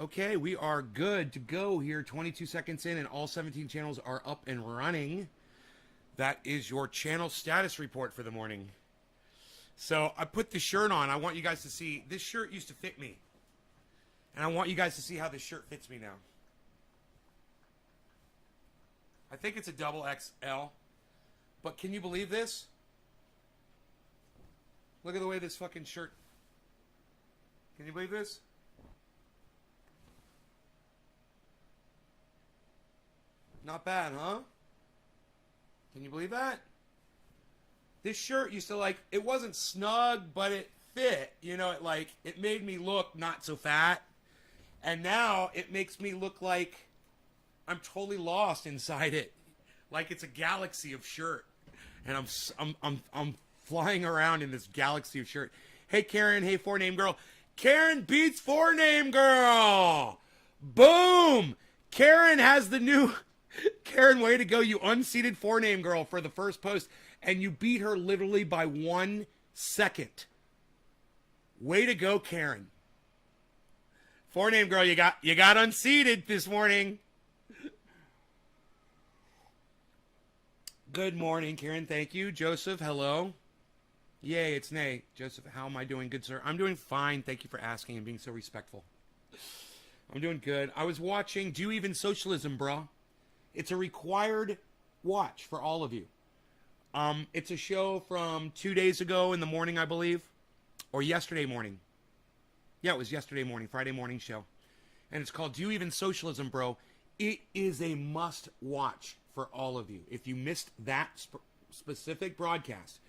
Okay, we are good to go here. 22 seconds in, and all 17 channels are up and running. That is your channel status report for the morning. So I put the shirt on. I want you guys to see. This shirt used to fit me. And I want you guys to see how this shirt fits me now. I think it's a double XL. But can you believe this? Look at the way this fucking shirt. Can you believe this? Not bad, huh? Can you believe that? This shirt used to, like, it wasn't snug, but it fit. You know, it made me look not so fat. And now it makes me look like I'm totally lost inside it. Like it's a galaxy of shirt. And I'm flying around in this galaxy of shirt. Hey, Karen. Hey, 4-Name Girl. Karen beats 4-Name Girl. Boom. Karen has the new... Karen, way to go. You unseated 4-Name Girl for the first post, and you beat her literally by 1 second. Way to go, Karen. 4-Name Girl, you got unseated this morning. Good morning, Karen. Thank you. Joseph, hello. Yay, it's Nay. Joseph, how am I doing? Good, sir. I'm doing fine. Thank you for asking and being so respectful. I'm doing good. I was watching Do You Even Socialism, bruh? It's a required watch for all of you. It's a show from 2 days ago in the morning, I believe. Or yesterday morning. Yeah, it was yesterday morning, Friday morning show. And it's called Do You Even Socialism, bro? It is a must watch for all of you. If you missed that specific broadcast,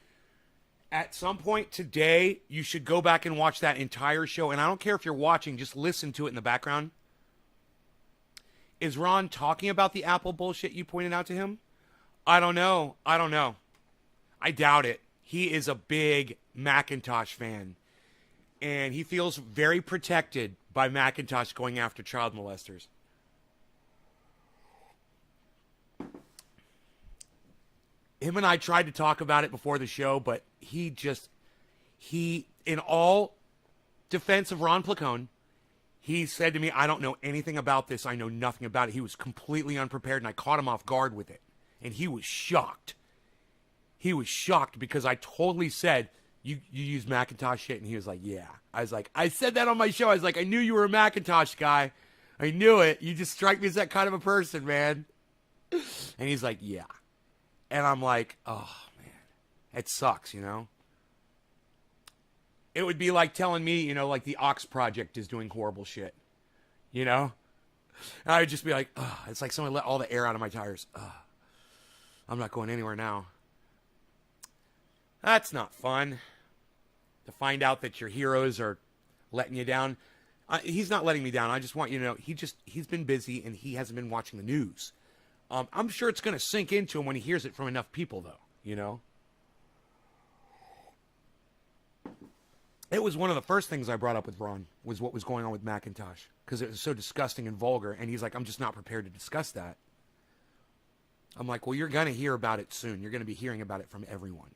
at some point today, you should go back and watch that entire show. And I don't care if you're watching, just listen to it in the background. Is Ron talking about the Apple bullshit you pointed out to him? I don't know. I doubt it. He is a big Macintosh fan. And he feels very protected by Macintosh going after child molesters. Him and I tried to talk about it before the show, but he, in all defense of Ron PLACONE, he said to me, I don't know anything about this. I know nothing about it. He was completely unprepared, and I caught him off guard with it. And he was shocked. He was shocked because I totally said, you use Macintosh shit? And he was like, yeah. I was like, I said that on my show. I was like, I knew you were a Macintosh guy. I knew it. You just strike me as that kind of a person, man. And he's like, yeah. And I'm like, oh, man. It sucks, you know? It would be like telling me, you know, like the Ox Project is doing horrible shit. You know? And I would just be like, oh, it's like someone let all the air out of my tires. I'm not going anywhere now. That's not fun. To find out that your heroes are letting you down. He's not letting me down. I just want you to know, he's been busy and he hasn't been watching the news. I'm sure it's going to sink into him when he hears it from enough people, though, you know? It was one of the first things I brought up with Ron, was what was going on with Macintosh, because it was so disgusting and vulgar, and he's like, I'm just not prepared to discuss that. I'm like, well, you're going to hear about it soon. You're going to be hearing about it from everyone.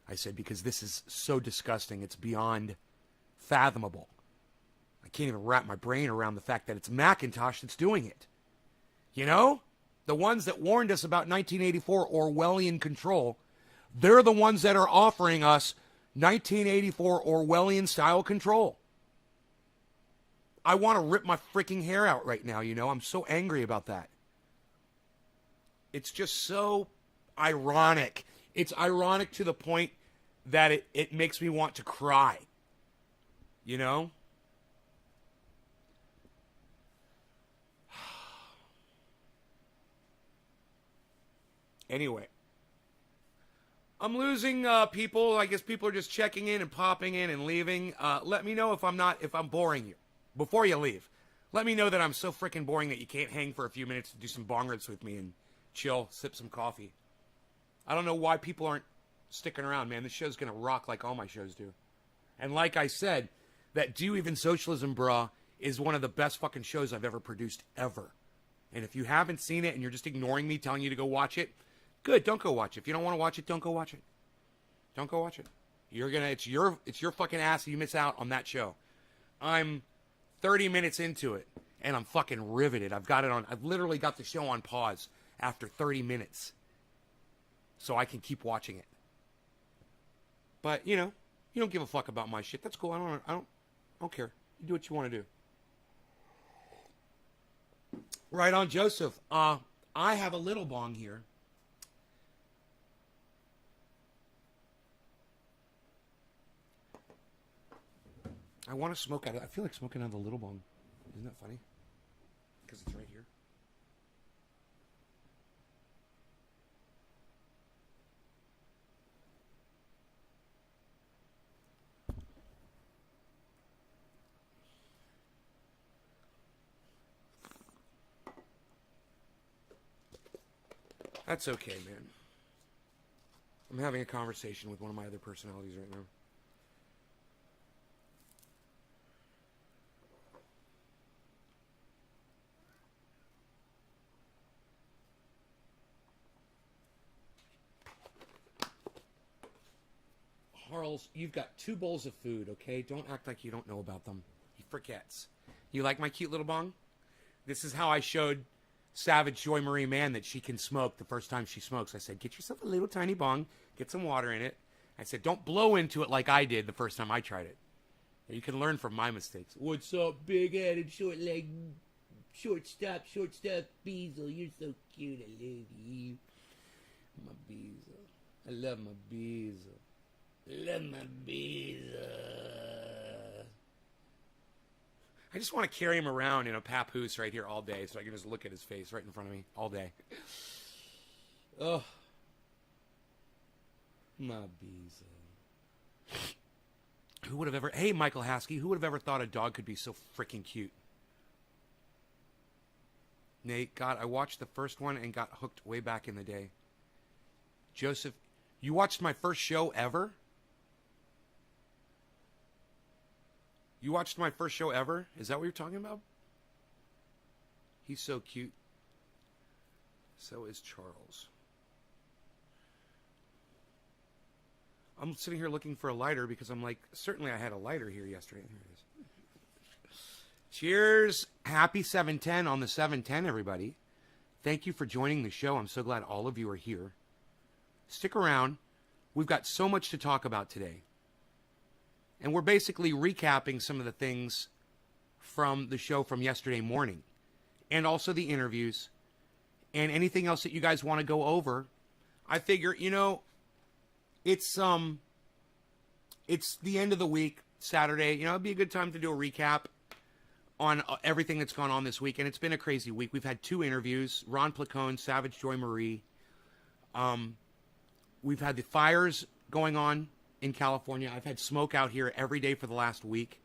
I said, because this is so disgusting, it's beyond fathomable. I can't even wrap my brain around the fact that it's Macintosh that's doing it. You know? The ones that warned us about 1984 Orwellian control, they're the ones that are offering us 1984 Orwellian style control. I want to rip my freaking hair out right now, you know? I'm so angry about that. It's just so ironic. It's ironic to the point that it makes me want to cry. You know? Anyway. I'm losing people. I guess people are just checking in and popping in and leaving. Let me know if I'm boring you before you leave. Let me know that I'm so freaking boring that you can't hang for a few minutes to do some bong rips with me and chill, sip some coffee. I don't know why people aren't sticking around, man. This show's going to rock like all my shows do. And like I said, that Do You Even Socialism, bruh, is one of the best fucking shows I've ever produced, ever. And if you haven't seen it and you're just ignoring me telling you to go watch it, good, don't go watch it. If you don't want to watch it, don't go watch it. Don't go watch it. It's your fucking ass if you miss out on that show. I'm 30 minutes into it, and I'm fucking riveted. I've literally got the show on pause after 30 minutes. So I can keep watching it. But, you don't give a fuck about my shit. That's cool. I don't care. You do what you want to do. Right on, Joseph. I have a little bong here. I want to smoke out of it. I feel like smoking out of the little bong. Isn't that funny? Because it's right here. That's okay, man. I'm having a conversation with one of my other personalities right now. Harles, you've got 2 bowls of food, okay? Don't act like you don't know about them. He forgets. You like my cute little bong? This is how I showed Savage Joy Marie Mann that she can smoke the first time she smokes. I said, get yourself a little tiny bong, get some water in it. I said, don't blow into it like I did the first time I tried it. You can learn from my mistakes. What's up, big-headed, short-legged, shortstop, Beazle? You're so cute. I love you. My Beazle. I love my Beazle. Love my Beazle. I just want to carry him around in a papoose right here all day so I can just look at his face right in front of me all day. Oh. My Beazle. Who would have ever... Hey, Michael Haskey, who would have ever thought a dog could be so freaking cute? Nate, God, I watched the first one and got hooked way back in the day. Joseph, you watched my first show ever? You watched my first show ever? Is that what you're talking about? He's so cute. So is Charles. I'm sitting here looking for a lighter because I'm like, certainly I had a lighter here yesterday. Here it is. Cheers. Happy 710 on the 710, everybody. Thank you for joining the show. I'm so glad all of you are here. Stick around. We've got so much to talk about today. And we're basically recapping some of the things from the show from yesterday morning. And also the interviews. And anything else that you guys want to go over. I figure, it's the end of the week, Saturday. It'd be a good time to do a recap on everything that's gone on this week. And it's been a crazy week. We've had 2 interviews. Ron Placone, Savage Joy Marie. We've had the fires going on in California. I've had smoke out here every day for the last week.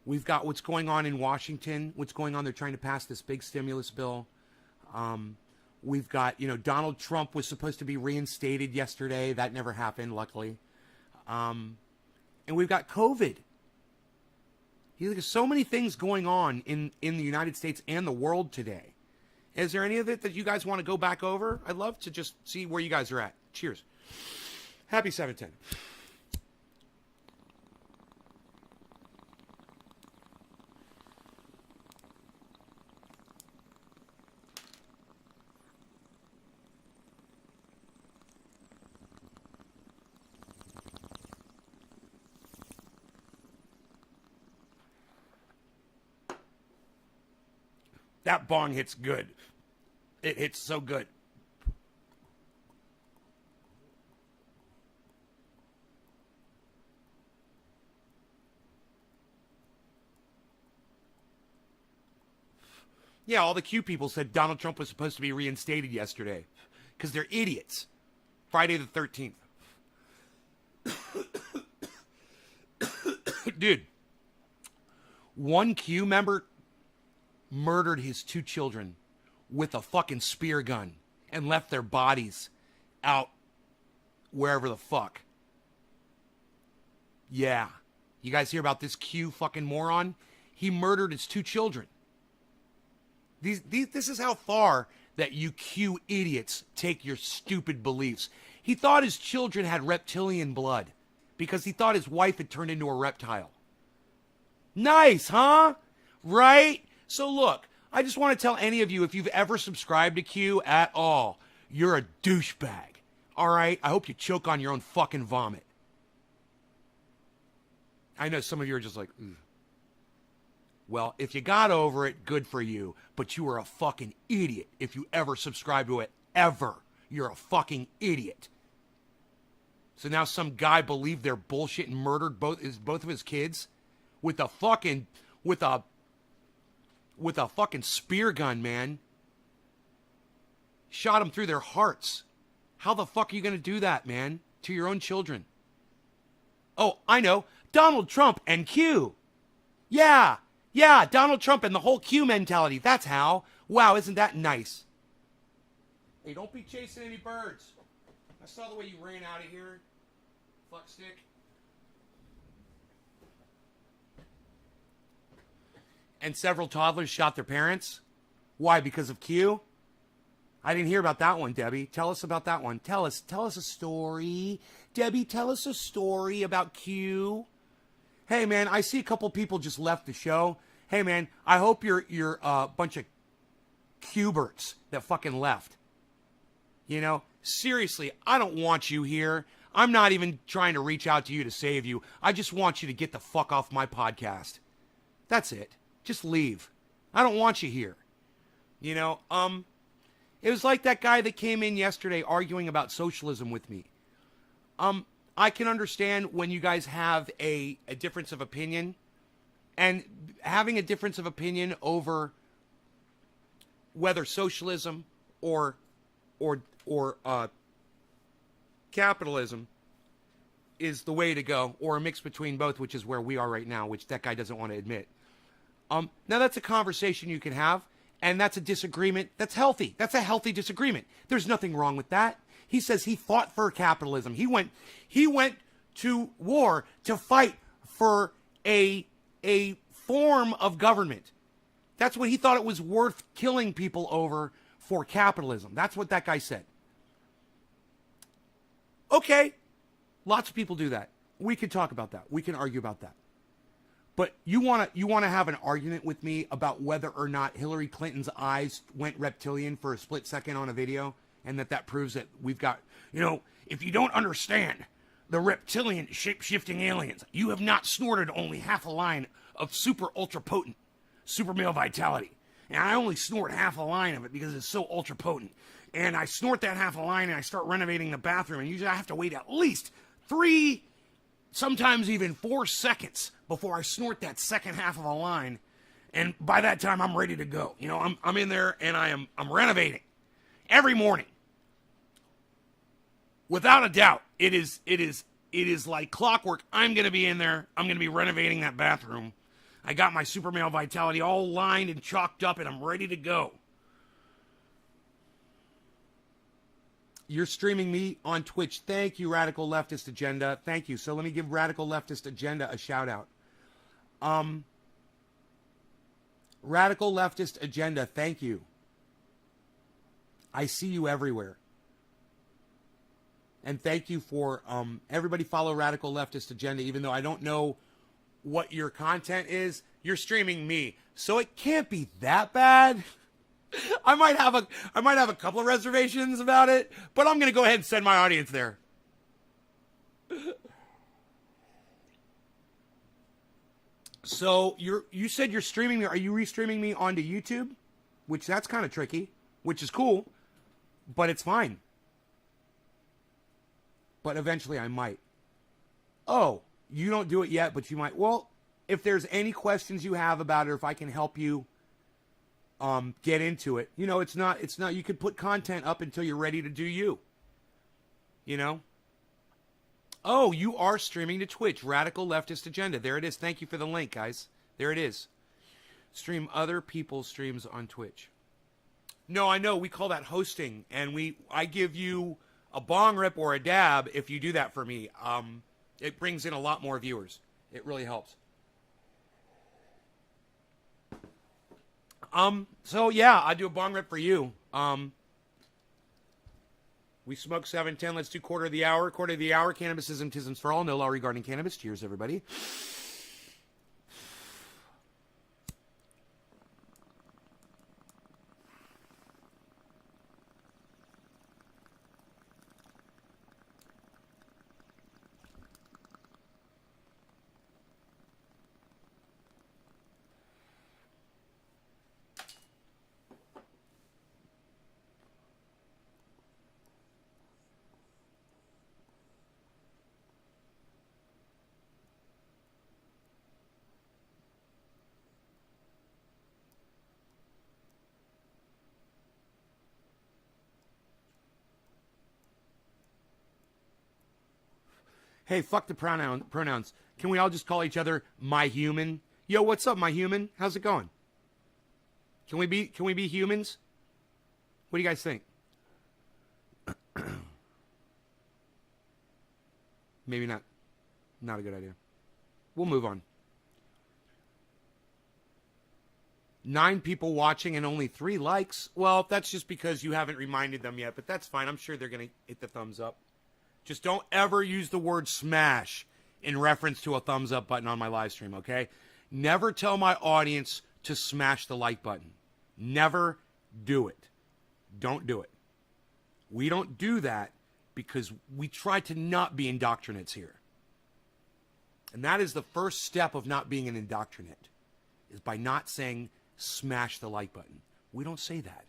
We've got what's going on in Washington. What's going on? They're trying to pass this big stimulus bill. We've got, Donald Trump was supposed to be reinstated yesterday. That never happened, luckily. And we've got COVID. There's so many things going on in the United States and the world today. Is there any of it that you guys want to go back over? I'd love to just see where you guys are at. Cheers. Happy 710. That bong hits good. It hits so good. Yeah, all the Q people said Donald Trump was supposed to be reinstated yesterday because they're idiots. Friday the 13th. Dude, one Q member murdered his 2 children with a fucking spear gun and left their bodies out wherever the fuck. Yeah. You guys hear about this Q fucking moron? He murdered his 2 children. This is how far that you Q idiots take your stupid beliefs. He thought his children had reptilian blood because he thought his wife had turned into a reptile. Nice, huh? Right? So look, I just want to tell any of you, if you've ever subscribed to Q at all, you're a douchebag. All right? I hope you choke on your own fucking vomit. I know some of you are just like, ugh. Well, if you got over it, good for you. But you were a fucking idiot if you ever subscribed to it, ever. You're a fucking idiot. So now some guy believed their bullshit and murdered both of his kids with a fucking spear gun, man. Shot them through their hearts. How the fuck are you going to do that, man? To your own children? Oh, I know. Donald Trump and Q. Yeah, Donald Trump and the whole Q mentality. That's how. Wow, isn't that nice? Hey, don't be chasing any birds. I saw the way you ran out of here. Fuckstick. And several toddlers shot their parents. Why? Because of Q? I didn't hear about that one, Debbie. Tell us about that one. Tell us a story. Debbie, tell us a story about Q. Hey, man, I see a couple people just left the show. Hey, man, I hope you're a bunch of Q-berts that fucking left. You know, seriously, I don't want you here. I'm not even trying to reach out to you to save you. I just want you to get the fuck off my podcast. That's it. Just leave. I don't want you here. You know, it was like that guy that came in yesterday arguing about socialism with me. I can understand when you guys have a difference of opinion, and having a difference of opinion over whether socialism or capitalism is the way to go, or a mix between both, which is where we are right now, which that guy doesn't want to admit. Now that's a conversation you can have, and that's a disagreement that's healthy. That's a healthy disagreement. There's nothing wrong with that. He says he fought for capitalism. He went to war to fight for a form of government. That's what he thought it was worth killing people over, for capitalism. That's what that guy said. Okay, lots of people do that. We can talk about that. We can argue about that. But you want to have an argument with me about whether or not Hillary Clinton's eyes went reptilian for a split second on a video, and that proves that we've got, you know, if you don't understand the reptilian shape-shifting aliens, you have not snorted only half a line of super ultra potent super male vitality. And I only snort half a line of it because it's so ultra potent. And I snort that half a line and I start renovating the bathroom, and usually I have to wait at least 3, sometimes even 4 seconds before I snort that second half of a line. And by that time I'm ready to go. You know, I'm in there and I'm renovating every morning. Without a doubt, it is like clockwork. I'm going to be in there. I'm going to be renovating that bathroom. I got my super male vitality all lined and chalked up, and I'm ready to go. You're streaming me on Twitch. Thank you, Radical Leftist Agenda. Thank you. So let me give Radical Leftist Agenda a shout out. Radical Leftist Agenda, thank you. I see you everywhere. And thank you for everybody follow Radical Leftist Agenda, even though I don't know what your content is. You're streaming me, so it can't be that bad. I might have a couple of reservations about it, but I'm gonna go ahead and send my audience there. So you said you're streaming me. Are you restreaming me onto YouTube? Which that's kind of tricky, which is cool, but it's fine. But eventually I might. Oh, you don't do it yet, but you might. Well, if there's any questions you have about it, or if I can help you get into it, you know, it's not, you can put content up until you're ready to do you. You know? Oh, you are streaming to Twitch. Radical Leftist Agenda. There it is. Thank you for the link, guys. There it is. Stream other people's streams on Twitch. No, I know. We call that hosting, and I give you a bong rip or a dab if you do that for me. It brings in a lot more viewers. It really helps. So yeah, I do a bong rip for you. We smoke 710. Let's do quarter of the hour. Quarter of the hour. Cannabis isms for all. No law regarding cannabis. Cheers, everybody. Hey, fuck the pronouns. Can we all just call each other my human? Yo, what's up, my human? How's it going? Can we be humans? What do you guys think? Maybe not. Not a good idea. We'll move on. 9 people watching and only 3 likes. Well, that's just because you haven't reminded them yet, but that's fine. I'm sure they're going to hit the thumbs up. Just don't ever use the word smash in reference to a thumbs up button on my live stream, okay? Never tell my audience to smash the like button. Never do it. Don't do it. We don't do that because we try to not be indoctrinates here. And that is the first step of not being an indoctrinate, is by not saying smash the like button. We don't say that.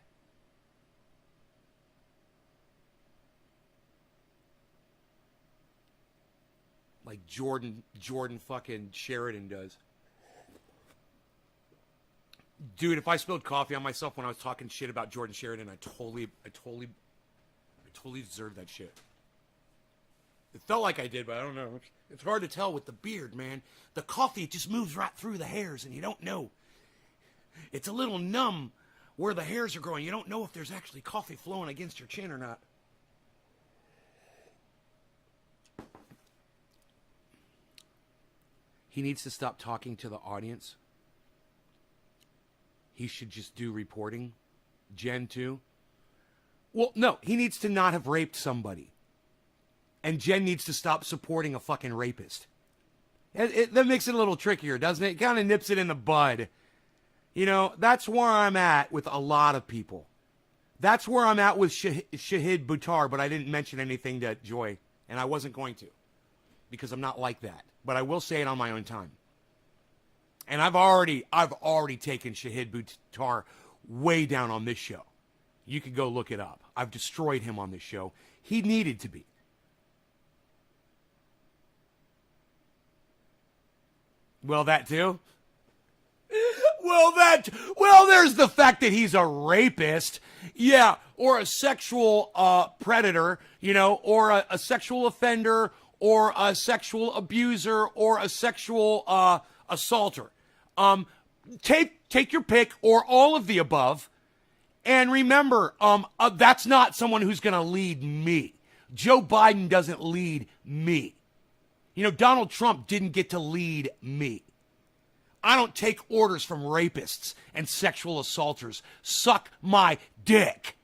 Like Jordan fucking Sheridan does. Dude, if I spilled coffee on myself when I was talking shit about Jordan Sheridan, I totally deserved that shit. It felt like I did, but I don't know. It's hard to tell with the beard, man. The coffee, it just moves right through the hairs, and you don't know. It's a little numb where the hairs are growing. You don't know if there's actually coffee flowing against your chin or not. He needs to stop talking to the audience. He should just do reporting. Jen, too. Well, no, he needs to not have raped somebody. And Jen needs to stop supporting a fucking rapist. That makes it a little trickier, doesn't it? It kind of nips it in the bud. You know, that's where I'm at with a lot of people. That's where I'm at with Shahid Buttar, but I didn't mention anything to Joy, and I wasn't going to, because I'm not like that. But I will say it on my own time. And I've already taken Shahid Buttar way down on this show. You could go look it up. I've destroyed him on this show. He needed to be. Well, that too. Well, there's the fact that he's a rapist. Yeah, or a sexual predator, you know, or a sexual offender, or a sexual abuser, or a sexual assaulter. Take your pick, or all of the above. And remember, that's not someone who's going to lead me. Joe Biden doesn't lead me. You know, Donald Trump didn't get to lead me. I don't take orders from rapists and sexual assaulters. Suck my dick.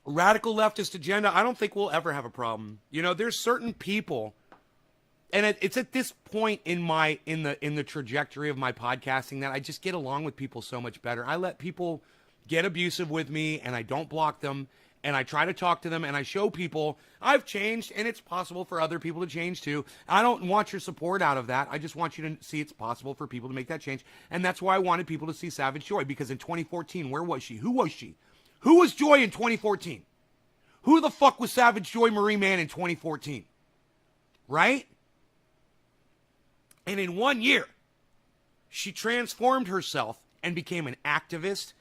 Radical leftist agenda, I don't think we'll ever have a problem. You know, there's certain people, and it's at this point in the trajectory of my podcasting that I just get along with people so much better. I let people get abusive with me, and I don't block them, and I try to talk to them, and I show people I've changed, and it's possible for other people to change too. I don't want your support out of that. I just want you to see it's possible for people to make that change, and that's why I wanted people to see Savage Joy, because in 2014, where was she? Who was she? Who was Joy in 2014? Who the fuck was Savage Joy Marie Mann in 2014? Right? And in 1 year, she transformed herself and became an activist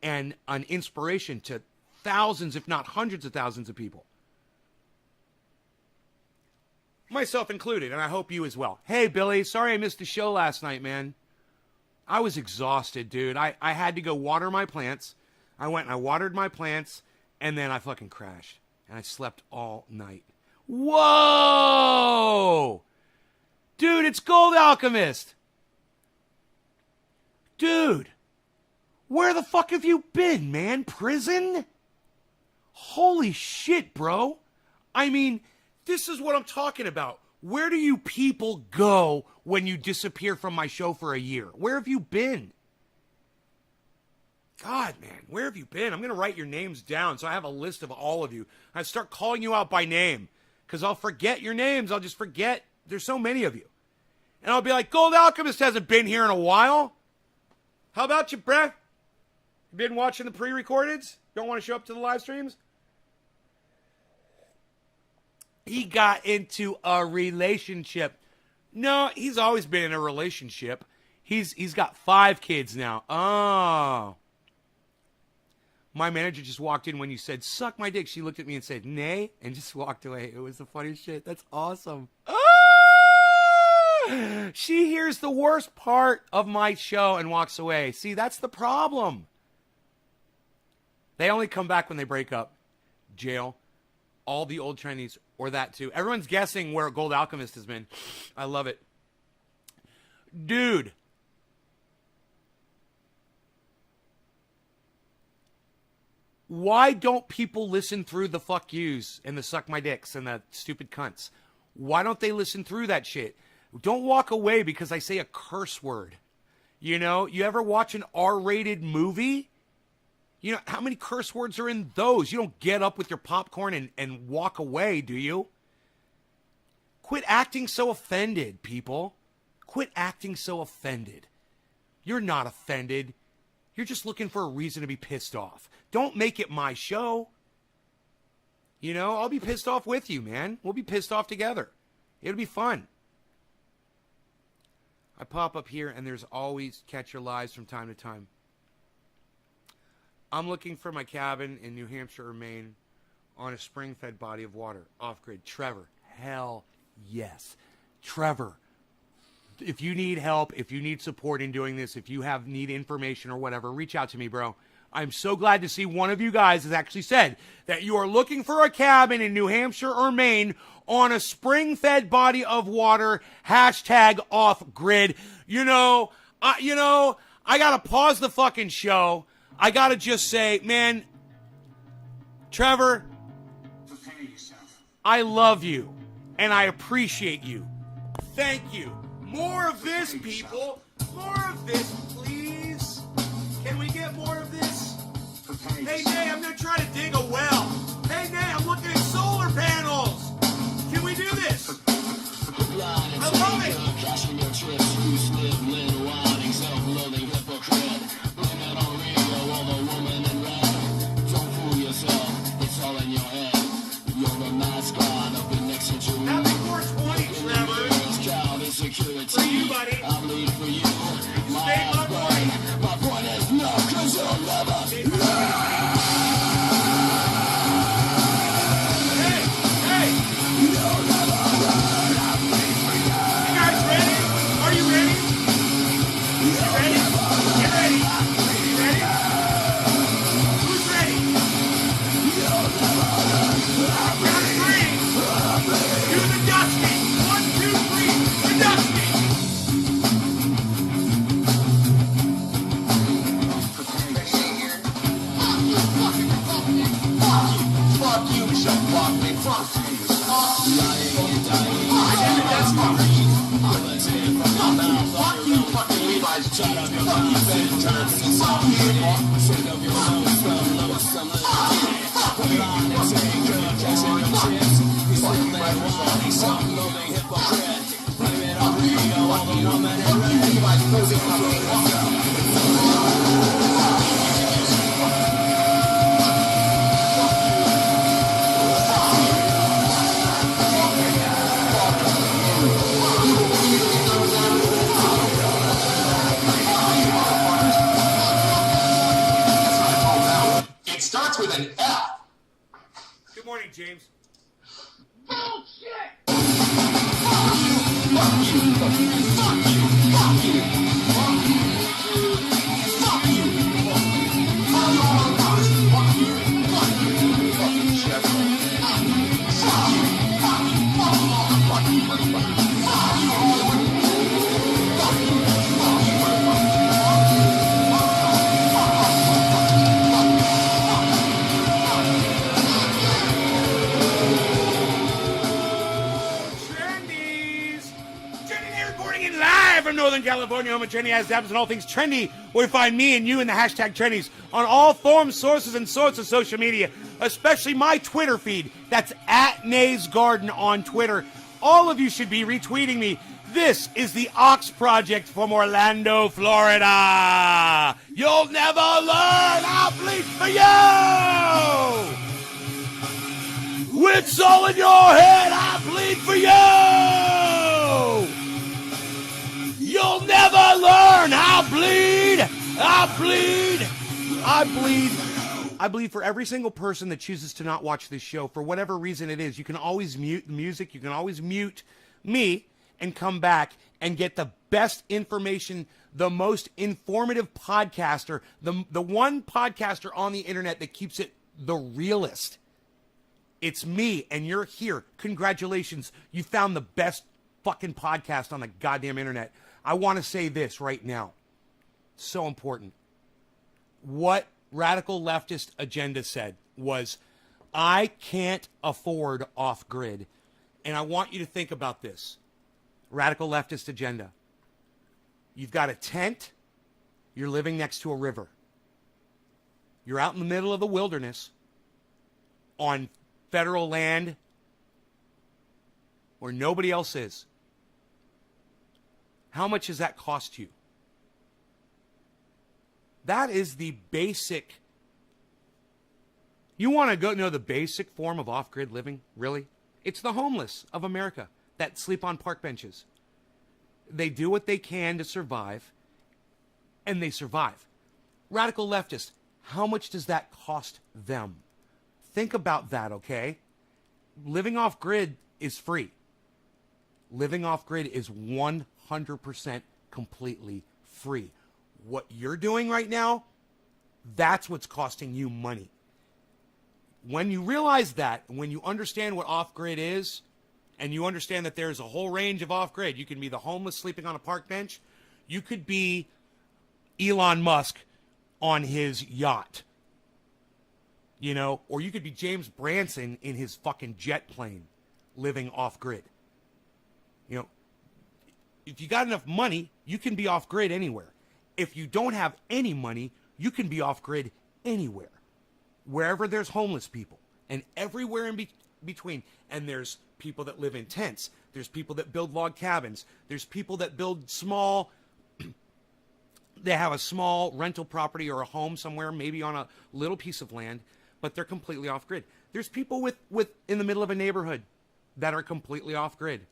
and an inspiration to thousands, if not hundreds of thousands of people. Myself included, and I hope you as well. Hey, Billy, sorry I missed the show last night, man. I was exhausted, dude. I had to go water my plants. I went and I watered my plants, and then I fucking crashed. And I slept all night. Whoa! Dude, it's Gold Alchemist. Dude, where the fuck have you been, man? Prison? Holy shit, bro. I mean, this is what I'm talking about. Where do you people go when you disappear from my show for a year? Where have you been? God, man, where have you been? I'm going to write your names down so I have a list of all of you. I start calling you out by name because I'll forget your names. I'll just forget. There's so many of you. And I'll be like, Gold Alchemist hasn't been here in a while. How about you, bruh? You been watching the pre-recordeds? Don't want to show up to the live streams? He got into a relationship. No, he's always been in a relationship. He's got 5 kids now. Oh. My manager just walked in when you said, suck my dick. She looked at me and said, nay, and just walked away. It was the funniest shit. That's awesome. Ah! She hears the worst part of my show and walks away. See, that's the problem. They only come back when they break up. Jail. All the old trendies, or that too. Everyone's guessing where Gold Alchemist has been. I love it. Dude. Why don't people listen through the fuck yous and the suck my dicks and the stupid cunts? Why don't they listen through that shit? Don't walk away because I say a curse word. You know, you ever watch an R-rated movie? You know, how many curse words are in those? You don't get up with your popcorn and walk away, do you? Quit acting so offended, people. Quit acting so offended. You're not offended. You're just looking for a reason to be pissed off. Don't make it my show. You know, I'll be pissed off with you, man. We'll be pissed off together. It'll be fun. I pop up here, and there's always Catch Your Lives from time to time. I'm looking for my cabin in New Hampshire or Maine on a spring-fed body of water, off-grid. Trevor, hell yes. Trevor, if you need help, if you need support in doing this, if you need information or whatever, reach out to me, bro. I'm so glad to see one of you guys has actually said that you are looking for a cabin in New Hampshire or Maine on a spring-fed body of water, hashtag off-grid. You know, I got to pause the fucking show. I got to just say, man, Trevor, I love you, and I appreciate you. Thank you. More of this, people. More of this, please. Can we get more of this? Hey, Nay, I'm going to try to dig a well. Hey, Nay, I'm looking at solar panels. Can we do this? I love it. Happy 420, Trevor. For you, buddy. Stay my point. My point is no, because you'll never. Hey! You'll never. You guys ready? Are you ready? You ready? Get ready. You ready? Who's ready? You'll never. Count of three. Do the dusty. 1, 2, 3. The dusty. Fuck you, so fuck me, fuck you. Fuck you, fucking Levi's jeans. Fuck you, Valentine's. Fuck you. It starts with an F. Good morning, James. Bullshit! Fuck you! Fuck you! Fuck you! Fuck you! Fuck you! Fuck you! Fuck you! Fuck you! Fuck you! Fucking chef. Fuck you! Fuck you! Fuck you! Fuck you! Fuck you! From Northern California, home of trendy has dabs and all things trendy, where you find me and you in the hashtag trendies on all forms, sources, and sorts of social media, especially my Twitter feed. That's at Nays Garden on Twitter. All of you should be retweeting me. This is the Ox Project from Orlando, Florida. You'll never learn. I'll bleed for you. It's all in your head. I bleed for you. You'll never learn. I bleed. I bleed. I bleed. I believe for every single person that chooses to not watch this show, for whatever reason it is, you can always mute the music, you can always mute me, and come back and get the best information, the most informative podcaster, the one podcaster on the internet that keeps it the realest. It's me, and you're here. Congratulations. You found the best fucking podcast on the goddamn internet. I want to say this right now. So important. What Radical Leftist Agenda said was, I can't afford off-grid. And I want you to think about this. Radical Leftist Agenda. You've got a tent. You're living next to a river. You're out in the middle of the wilderness on federal land where nobody else is. How much does that cost you? That is the basic. You want to go know the basic form of off-grid living? Really? It's the homeless of America that sleep on park benches. They do what they can to survive, and they survive. Radical leftists, how much does that cost them? Think about that, okay? Living off-grid is free. Living off-grid is 100% completely free. What you're doing right now, that's what's costing you money. When you realize that, when you understand what off-grid is, and you understand that there's a whole range of off-grid, you can be the homeless sleeping on a park bench, you could be Elon Musk on his yacht, you know, or you could be James Branson in his fucking jet plane living off-grid. You know, if you got enough money, you can be off-grid anywhere. If you don't have any money, you can be off-grid anywhere. Wherever there's homeless people, and everywhere in between. And there's people that live in tents. There's people that build log cabins. There's people that build small, they have a small rental property or a home somewhere, maybe on a little piece of land, but they're completely off-grid. There's people with in the middle of a neighborhood that are completely off-grid.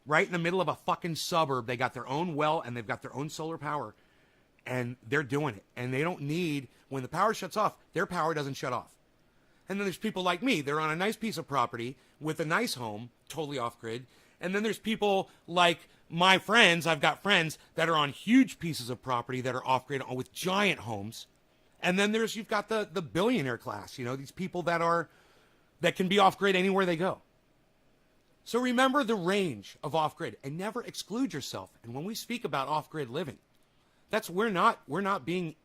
Right in the middle of a fucking suburb, they got their own well and they've got their own solar power. And they're doing it. And they don't need, when the power shuts off, their power doesn't shut off. And then there's people like me. They're on a nice piece of property with a nice home, totally off-grid. And then there's people like my friends. I've got friends that are on huge pieces of property that are off-grid with giant homes. And then you've got the billionaire class, you know, these people that can be off-grid anywhere they go. So remember the range of off-grid and never exclude yourself. And when we speak about off-grid living, we're not being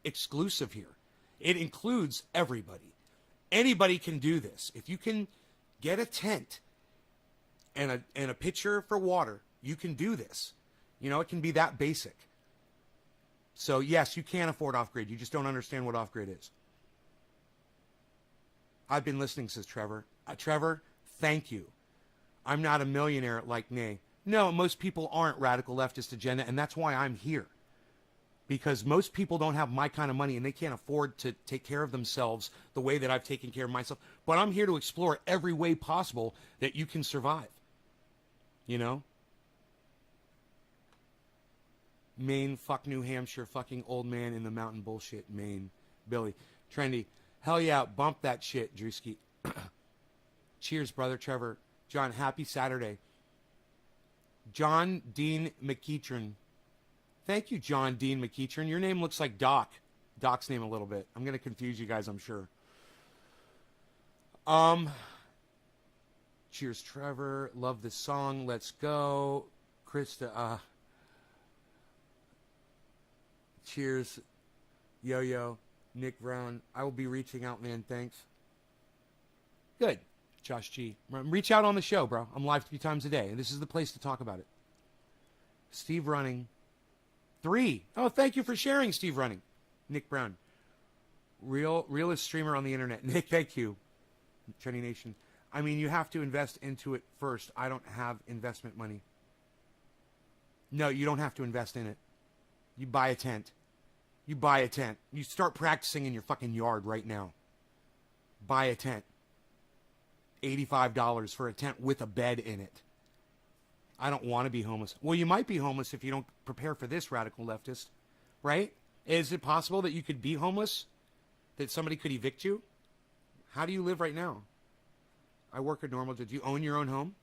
exclusive here. It includes everybody. Anybody can do this. If you can get a tent and a pitcher for water, you can do this. You know, it can be that basic. So yes, you can afford off-grid. You just don't understand what off-grid is. I've been listening, says Trevor. Trevor, thank you. I'm not a millionaire like Nay. No, most people aren't. Radical Leftist Agenda, and that's why I'm here. Because most people don't have my kind of money and they can't afford to take care of themselves the way that I've taken care of myself. But I'm here to explore every way possible that you can survive. You know? Maine, fuck New Hampshire, fucking old man in the mountain bullshit, Maine. Billy. Trendy. Hell yeah, bump that shit, Drewski. Cheers, brother Trevor. John, happy Saturday. John Dean McEachern. Thank you, John Dean McEachern. Your name looks like Doc. Doc's name a little bit. I'm going to confuse you guys, I'm sure. Cheers, Trevor. Love this song. Let's go. Krista. Cheers. Yo-Yo. Nick Brown. I will be reaching out, man. Thanks. Good. Josh G. Reach out on the show, bro. I'm live 3 times a day. And this is the place to talk about it. Steve Running. 3. Oh, thank you for sharing, Steve Running. Nick Brown. Realest streamer on the internet. Nick, thank you. Trendy Nation. I mean, you have to invest into it first. I don't have investment money. No, you don't have to invest in it. You buy a tent. You buy a tent. You start practicing in your fucking yard right now. Buy a tent. $85 for a tent with a bed in it. I don't want to be homeless. Well, you might be homeless if you don't prepare for this, radical leftist, right? Is it possible that you could be homeless? that somebody could evict you? How do you live right now? I work a normal job. Do you own your own home?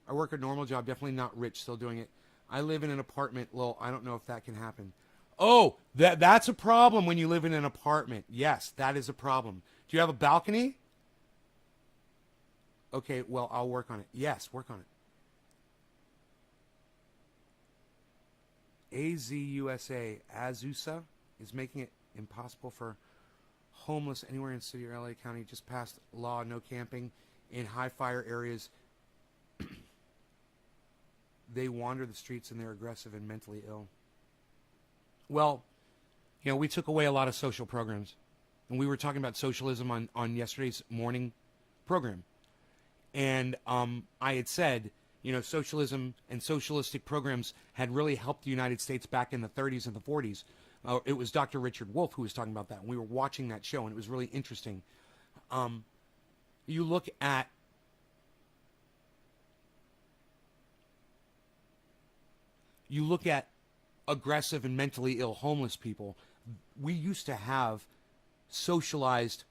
I work a normal job, definitely not rich, still doing it. I live in an apartment. Well, I don't know if that can happen. Oh, that's a problem when you live in an apartment. Yes, that is a problem. Do you have a balcony? Okay, well, I'll work on it. Yes, work on it. Azusa is making it impossible for homeless anywhere in the city or LA County. Just passed law, no camping in high fire areas. They wander the streets and they're aggressive and mentally ill. Well, we took away a lot of social programs. And we were talking about socialism on yesterday's morning program. And I had said, socialism and socialistic programs had really helped the United States back in the 30s and the 40s. It was Dr. Richard Wolff who was talking about that. And we were watching that show, and it was really interesting. You look at aggressive and mentally ill homeless people. We used to have socialized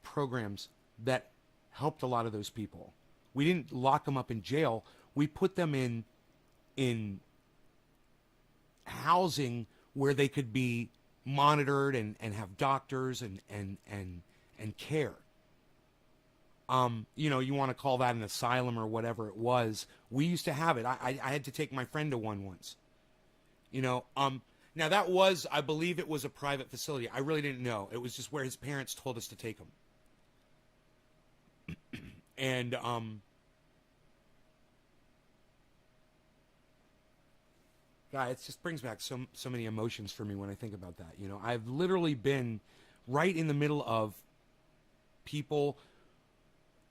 programs that helped a lot of those people. We didn't lock them up in jail. We put them in housing where they could be monitored and have doctors and care. You want to call that an asylum or whatever it was. We used to have it. I had to take my friend to one once. Now that was, I believe it was a private facility. I really didn't know. It was just where his parents told us to take him. And, God, it just brings back so many emotions for me when I think about that. I've literally been right in the middle of people,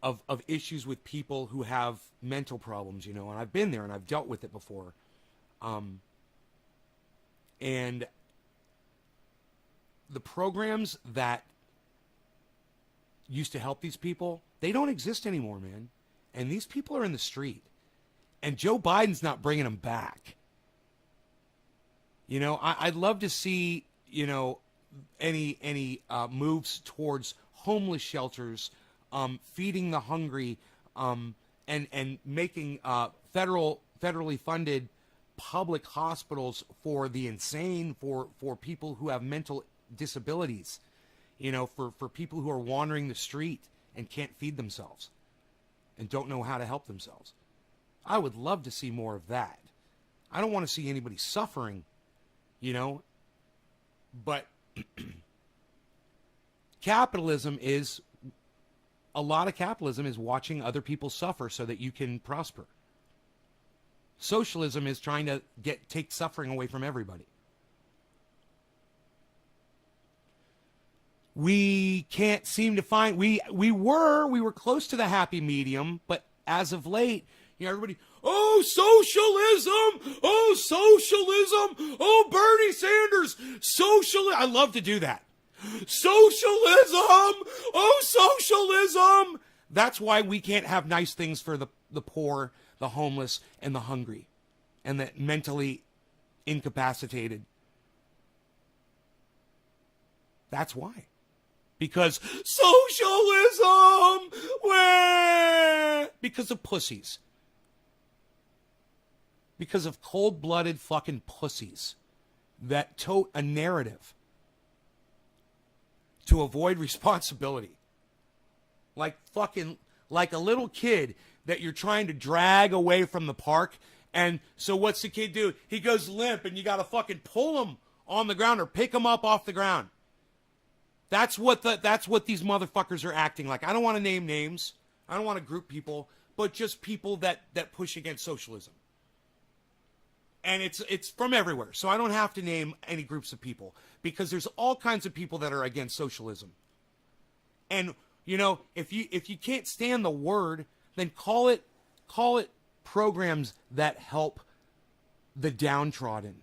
of issues with people who have mental problems, and I've been there and I've dealt with it before. And the programs that used to help these people, they don't exist anymore, man. And these people are in the street. And Joe Biden's not bringing them back. I'd love to see, any moves towards homeless shelters, feeding the hungry, and making federally funded public hospitals for the insane, for people who have mental disabilities, for people who are wandering the street and can't feed themselves and don't know how to help themselves. I would love to see more of that. I don't want to see anybody suffering, but a lot of capitalism is watching other people suffer so that you can prosper. Socialism is trying to take suffering away from everybody. We can't seem to find, we were close to the happy medium, but as of late, everybody, oh, socialism, oh, Bernie Sanders, socialism. I love to do that. Socialism, oh, socialism. That's why we can't have nice things for the poor, the homeless, and the hungry, and the mentally incapacitated. That's why. Because socialism, because of pussies. Because of cold-blooded fucking pussies that tote a narrative to avoid responsibility. Like a little kid that you're trying to drag away from the park. And so what's the kid do? He goes limp and you got to fucking pull him on the ground or pick him up off the ground. That's what these motherfuckers are acting like. I don't want to name names. I don't want to group people, but just people that push against socialism. And it's from everywhere. So I don't have to name any groups of people because there's all kinds of people that are against socialism. And if you can't stand the word, then call it programs that help the downtrodden.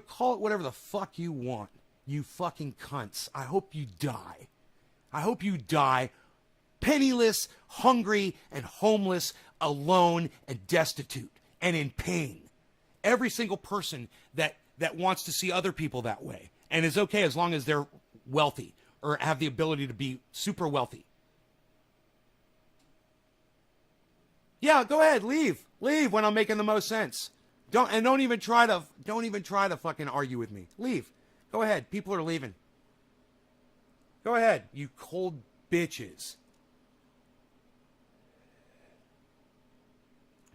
Call it whatever the fuck you want. You fucking cunts. I hope you die. I hope you die penniless, hungry, and homeless, alone, and destitute, and in pain. Every single person that wants to see other people that way, and is okay as long as they're wealthy. or have the ability to be super wealthy. Yeah, go ahead, leave when I'm making the most sense. Don't even try to fucking argue with me. Leave. Go ahead. People are leaving. Go ahead, you cold bitches.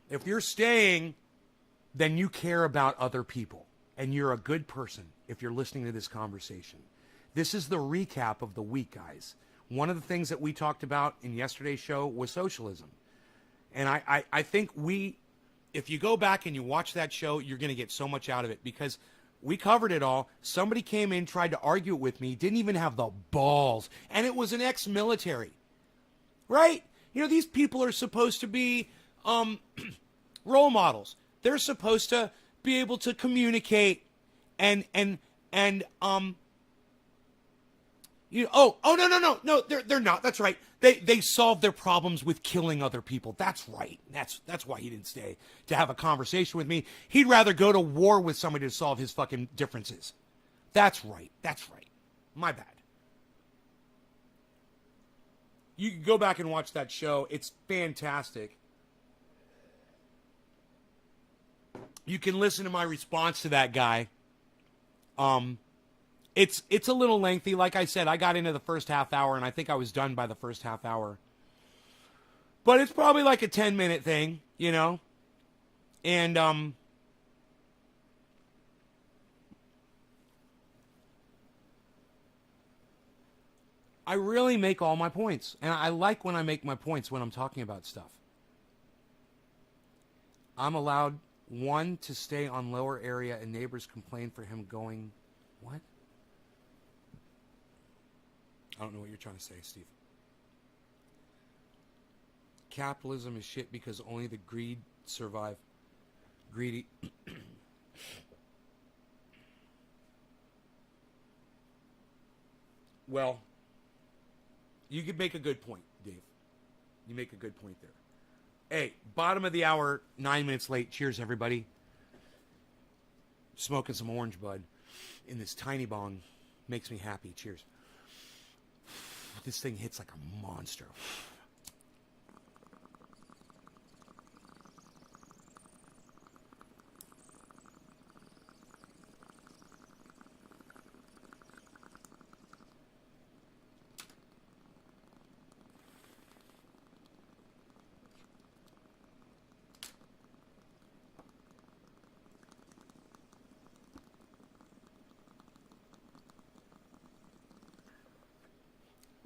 If you're staying, then you care about other people. And you're a good person if you're listening to this conversation. This is the recap of the week, guys. One of the things that we talked about in yesterday's show was socialism. And I think if you go back and you watch that show, you're going to get so much out of it because we covered it all. Somebody came in, tried to argue it with me, didn't even have the balls. And it was an ex-military. Right? You know, these people are supposed to be role models. They're supposed to be able to communicate and no, they're not. That's right. They solve their problems with killing other people. That's right. That's why he didn't stay to have a conversation with me. He'd rather go to war with somebody to solve his fucking differences. That's right. My bad. You can go back and watch that show. It's fantastic. You can listen to my response to that guy. It's a little lengthy. Like I said, I got into the first half hour, and I think I was done by the first half hour. But it's probably like a 10-minute thing, you know? And, I really make all my points. And I like when I make my points when I'm talking about stuff. I'm allowed one to stay on lower area, and neighbors complain for him going... What? I don't know what you're trying to say, Steve. Capitalism is shit because only the greed survive. Greedy. Well, you could make a good point, Dave. You make a good point there. Hey, bottom of the hour, 9 minutes late. Cheers, everybody. Smoking some orange bud in this tiny bong makes me happy. Cheers. This thing hits like a monster.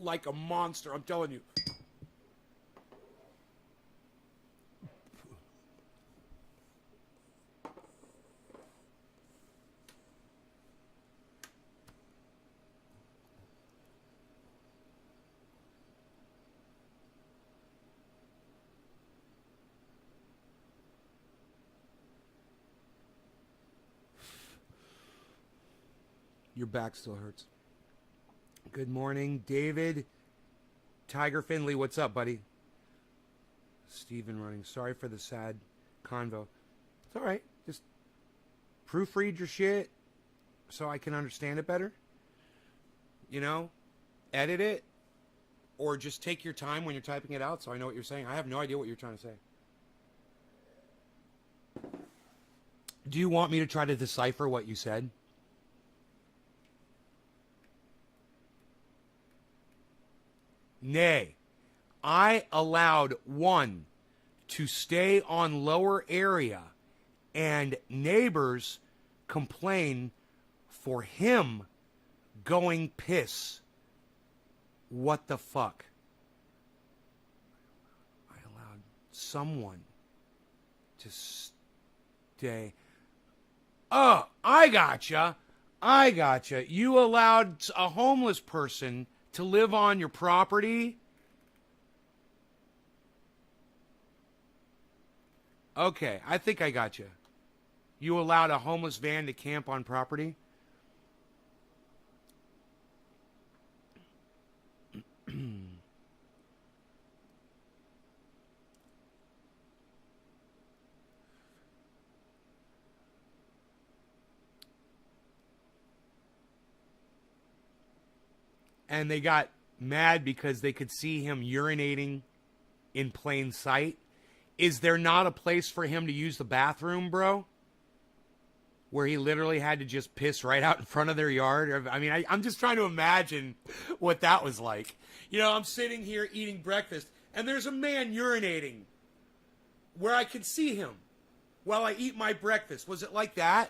Like a monster, I'm telling you. Your back still hurts. Good morning, David. Tiger Finley, what's up, buddy? Steven running. Sorry for the sad convo. It's all right. Just proofread your shit so I can understand it better. You know? Edit it. Or just take your time when you're typing it out so I know what you're saying. I have no idea what you're trying to say. Do you want me to try to decipher what you said? Nay, I allowed one to stay on lower area and neighbors complain for him going piss. What the fuck? I allowed someone to stay. Oh, I gotcha. You allowed a homeless person to live on your property? Okay, I think I got you. You allowed a homeless van to camp on property? and they got mad because they could see him urinating in plain sight. Is there not a place for him to use the bathroom, bro? Where he literally had to just piss right out in front of their yard? I mean, I'm just trying to imagine what that was like. You know, I'm sitting here eating breakfast, and there's a man urinating where I can see him while I eat my breakfast. Was it like that?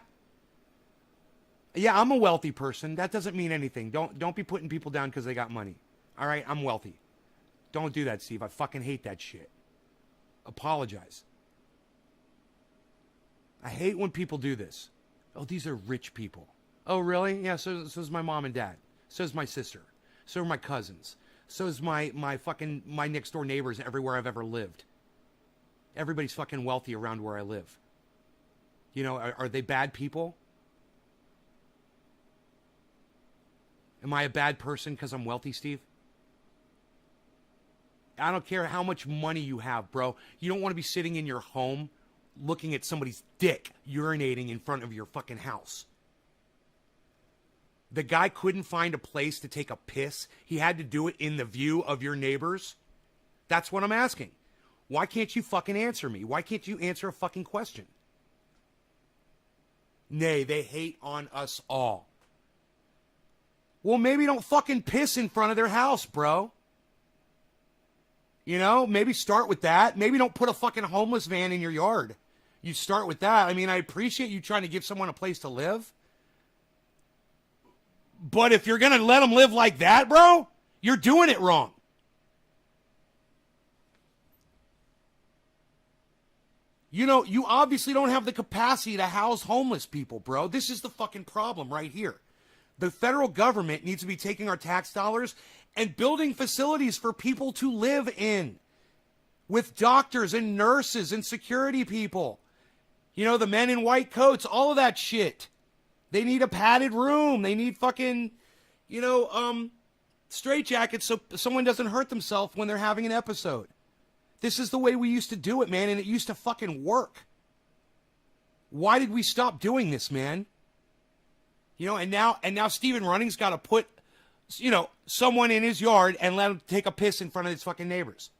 Yeah, I'm a wealthy person. That doesn't mean anything. Don't be putting people down because they got money. All right, I'm wealthy. Don't do that, Steve. I fucking hate that shit. Apologize. I hate when people do this. Oh, these are rich people. Oh, really? Yeah, so is my mom and dad. So is my sister. So are my cousins. So is my next door neighbors everywhere I've ever lived. Everybody's fucking wealthy around where I live. You know, are they bad people? Am I a bad person because I'm wealthy, Steve? I don't care how much money you have, bro. You don't want to be sitting in your home looking at somebody's dick urinating in front of your fucking house. The guy couldn't find a place to take a piss. He had to do it in the view of your neighbors. That's what I'm asking. Why can't you fucking answer me? Why can't you answer a fucking question? Nay, they hate on us all. Well, maybe don't fucking piss in front of their house, bro. You know, maybe start with that. Maybe don't put a fucking homeless van in your yard. You start with that. I mean, I appreciate you trying to give someone a place to live. But if you're going to let them live like that, bro, you're doing it wrong. You know, you obviously don't have the capacity to house homeless people, bro. This is the fucking problem right here. The federal government needs to be taking our tax dollars and building facilities for people to live in with doctors and nurses and security people. You know, the men in white coats, all of that shit. They need a padded room. They need fucking, you know, straitjackets so someone doesn't hurt themselves when they're having an episode. This is the way we used to do it, man, and it used to fucking work. Why did we stop doing this, man? You know, and now Stephen Running's got to put, you know, someone in his yard and let him take a piss in front of his fucking neighbors.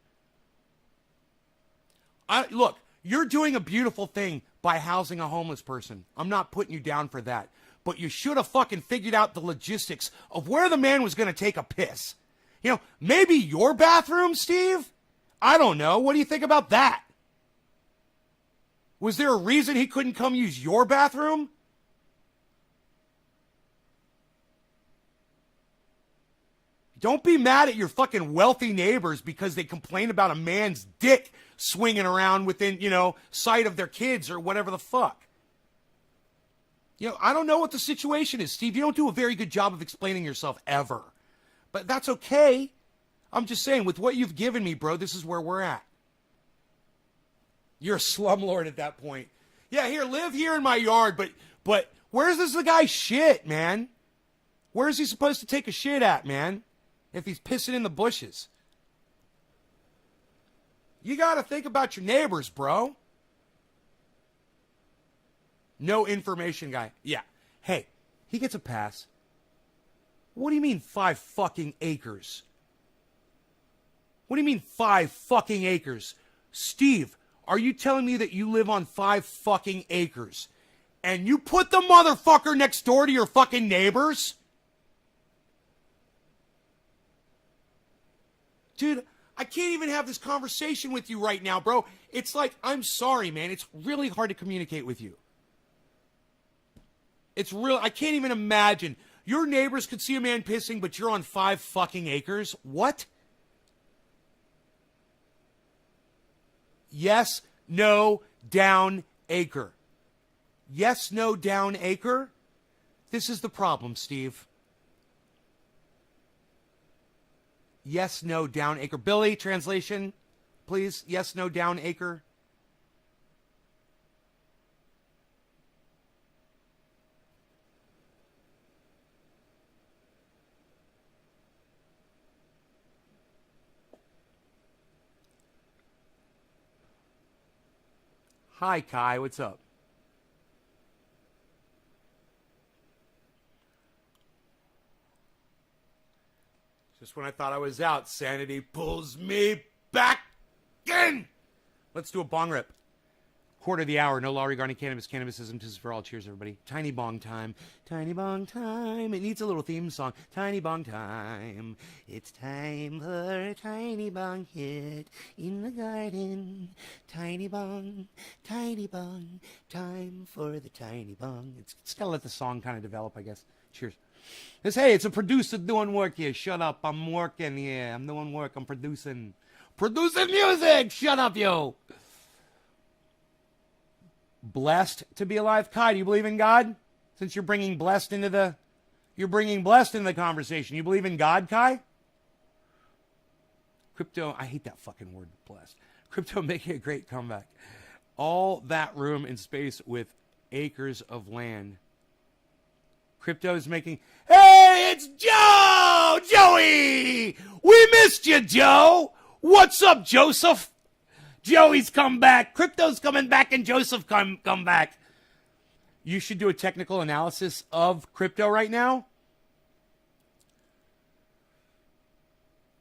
Look, you're doing a beautiful thing by housing a homeless person. I'm not putting you down for that. But you should have fucking figured out the logistics of where the man was going to take a piss. You know, maybe your bathroom, Steve? I don't know. What do you think about that? Was there a reason he couldn't come use your bathroom? Don't be mad at your fucking wealthy neighbors because they complain about a man's dick swinging around within, you know, sight of their kids or whatever the fuck. You know, I don't know what the situation is, Steve. You don't do a very good job of explaining yourself ever. But that's okay. I'm just saying, with what you've given me, bro, this is where we're at. You're a slumlord at that point. Yeah, here, live here in my yard, but where's this guy shit, man? Where's he supposed to take a shit at, man? If he's pissing in the bushes. You got to think about your neighbors, bro. No information guy. Yeah. Hey, he gets a pass. What do you mean 5 fucking acres? What do you mean 5 fucking acres? Steve, are you telling me that you live on 5 fucking acres and you put the motherfucker next door to your fucking neighbors? Dude, I can't even have this conversation with you right now, bro. It's like, I'm sorry, man. It's really hard to communicate with you. It's real. I can't even imagine. Your neighbors could see a man pissing, but you're on 5 fucking acres? What? Yes, no, down, acre. Yes, no, down, acre? This is the problem, Steve. Yes, no, down, acre. Billy, translation, please. Yes, no, down, acre. Hi, Kai. What's up? Just when I thought I was out, sanity pulls me back in. Let's do a bong rip. Quarter of the hour. No law regarding cannabis. Cannabisism. This is for all. Cheers, everybody. Tiny bong time. Tiny bong time. It needs a little theme song. Tiny bong time. It's time for a tiny bong hit in the garden. Tiny bong. Tiny bong. Time for the tiny bong. It's got to let the song kind of develop, I guess. Cheers. Hey, it's a producer doing work here. Shut up. I'm working here. I'm doing work. I'm producing. Producing music. Shut up, yo. Blessed to be alive. Kai, do you believe in God? Since you're bringing blessed into the conversation. You believe in God, Kai? Crypto, I hate that fucking word, blessed. Crypto making a great comeback. All that room in space with acres of land. Crypto's making, hey, it's Joe! Joey! We missed you, Joe! What's up, Joseph? Joey's come back. Crypto's coming back, and Joseph come back. You should do a technical analysis of crypto right now.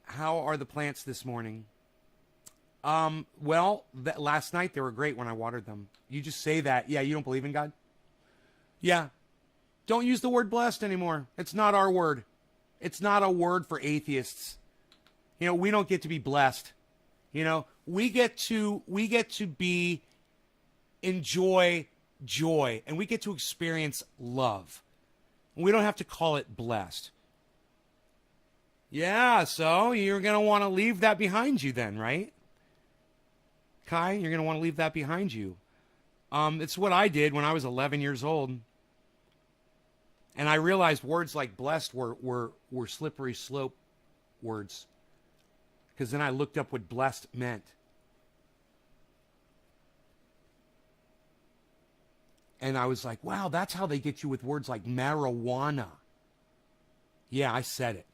How are the plants this morning? Well, last night they were great when I watered them. You just say that. Yeah, you don't believe in God? Yeah. Don't use the word blessed anymore. It's not our word. It's not a word for atheists. You know, we don't get to be blessed. You know, we get to enjoy joy, and we get to experience love. We don't have to call it blessed. Yeah, so you're going to want to leave that behind you then, right? Kai, you're going to want to leave that behind you. It's what I did when I was 11 years old. And I realized words like blessed were slippery slope words. Because then I looked up what blessed meant. And I was like, wow, that's how they get you with words like marijuana. Yeah, I said it.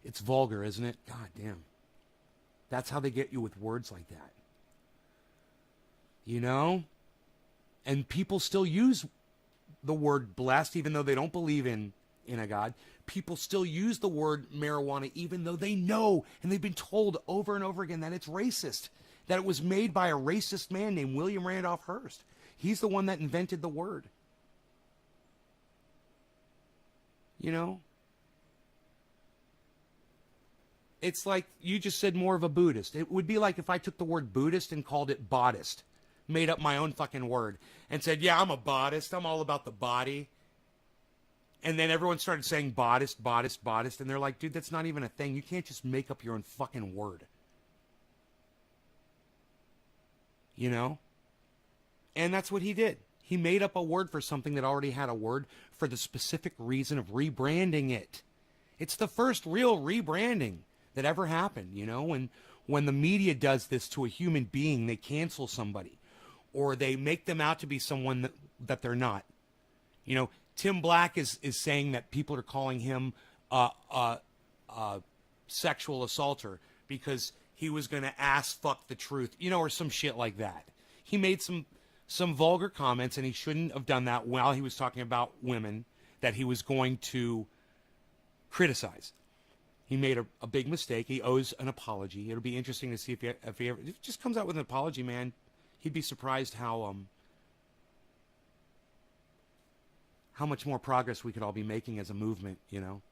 It's vulgar, isn't it? God damn. That's how they get you with words like that. You know? And people still use the word blessed, even though they don't believe in a God. People still use the word marijuana, even though they know, and they've been told over and over again that it's racist, that it was made by a racist man named William Randolph Hearst. He's the one that invented the word. You know? It's like you just said more of a Buddhist. It would be like if I took the word Buddhist and called it Bodhist, made up my own fucking word, and said, yeah, I'm a Bodhist. I'm all about the body. And then everyone started saying Bodhist, Bodhist, Bodhist, and they're like, dude, that's not even a thing. You can't just make up your own fucking word. You know? And that's what he did. He made up a word for something that already had a word for the specific reason of rebranding it. It's the first real rebranding that ever happened, you know? When the media does this to a human being, they cancel somebody. Or they make them out to be someone that they're not. You know, Tim Black is saying that people are calling him a sexual assaulter because he was going to ass fuck the truth, you know, or some shit like that. He made some vulgar comments, and he shouldn't have done that while he was talking about women that he was going to criticize. He made a big mistake. He owes an apology. It'll be interesting to see if he ever if he just comes out with an apology, man. He'd be surprised how much more progress we could all be making as a movement, you know?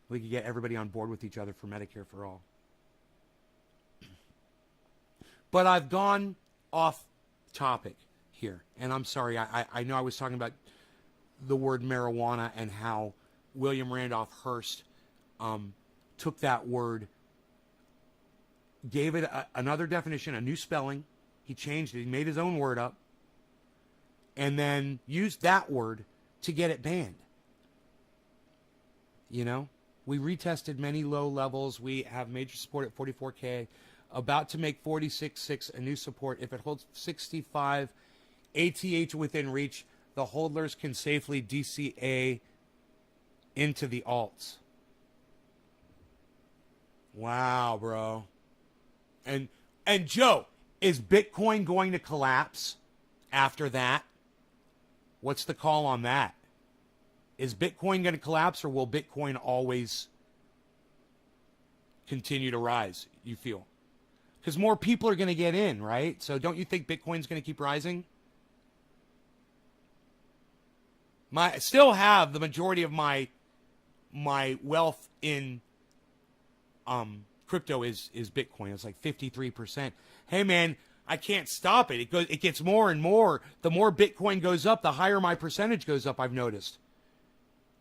We could get everybody on board with each other for Medicare for all. But I've gone off topic here, and I'm sorry. I know I was talking about the word marijuana and how William Randolph Hearst took that word, gave it another definition, a new spelling. He changed it. He made his own word up, and then used that word to get it banned. You know, we retested many low levels. We have major support at 44K, about to make 46.6 a new support. If it holds 65 ATH within reach, the holders can safely DCA into the alts. Wow, bro. And Joe, is Bitcoin going to collapse after that? What's the call on that? Is Bitcoin going to collapse, or will Bitcoin always continue to rise, you feel? Because more people are going to get in, right? So don't you think Bitcoin's going to keep rising? I still have the majority of my wealth in crypto is Bitcoin. It's like 53%. Hey man, I can't stop it. It gets more and more. The more Bitcoin goes up, the higher my percentage goes up, I've noticed.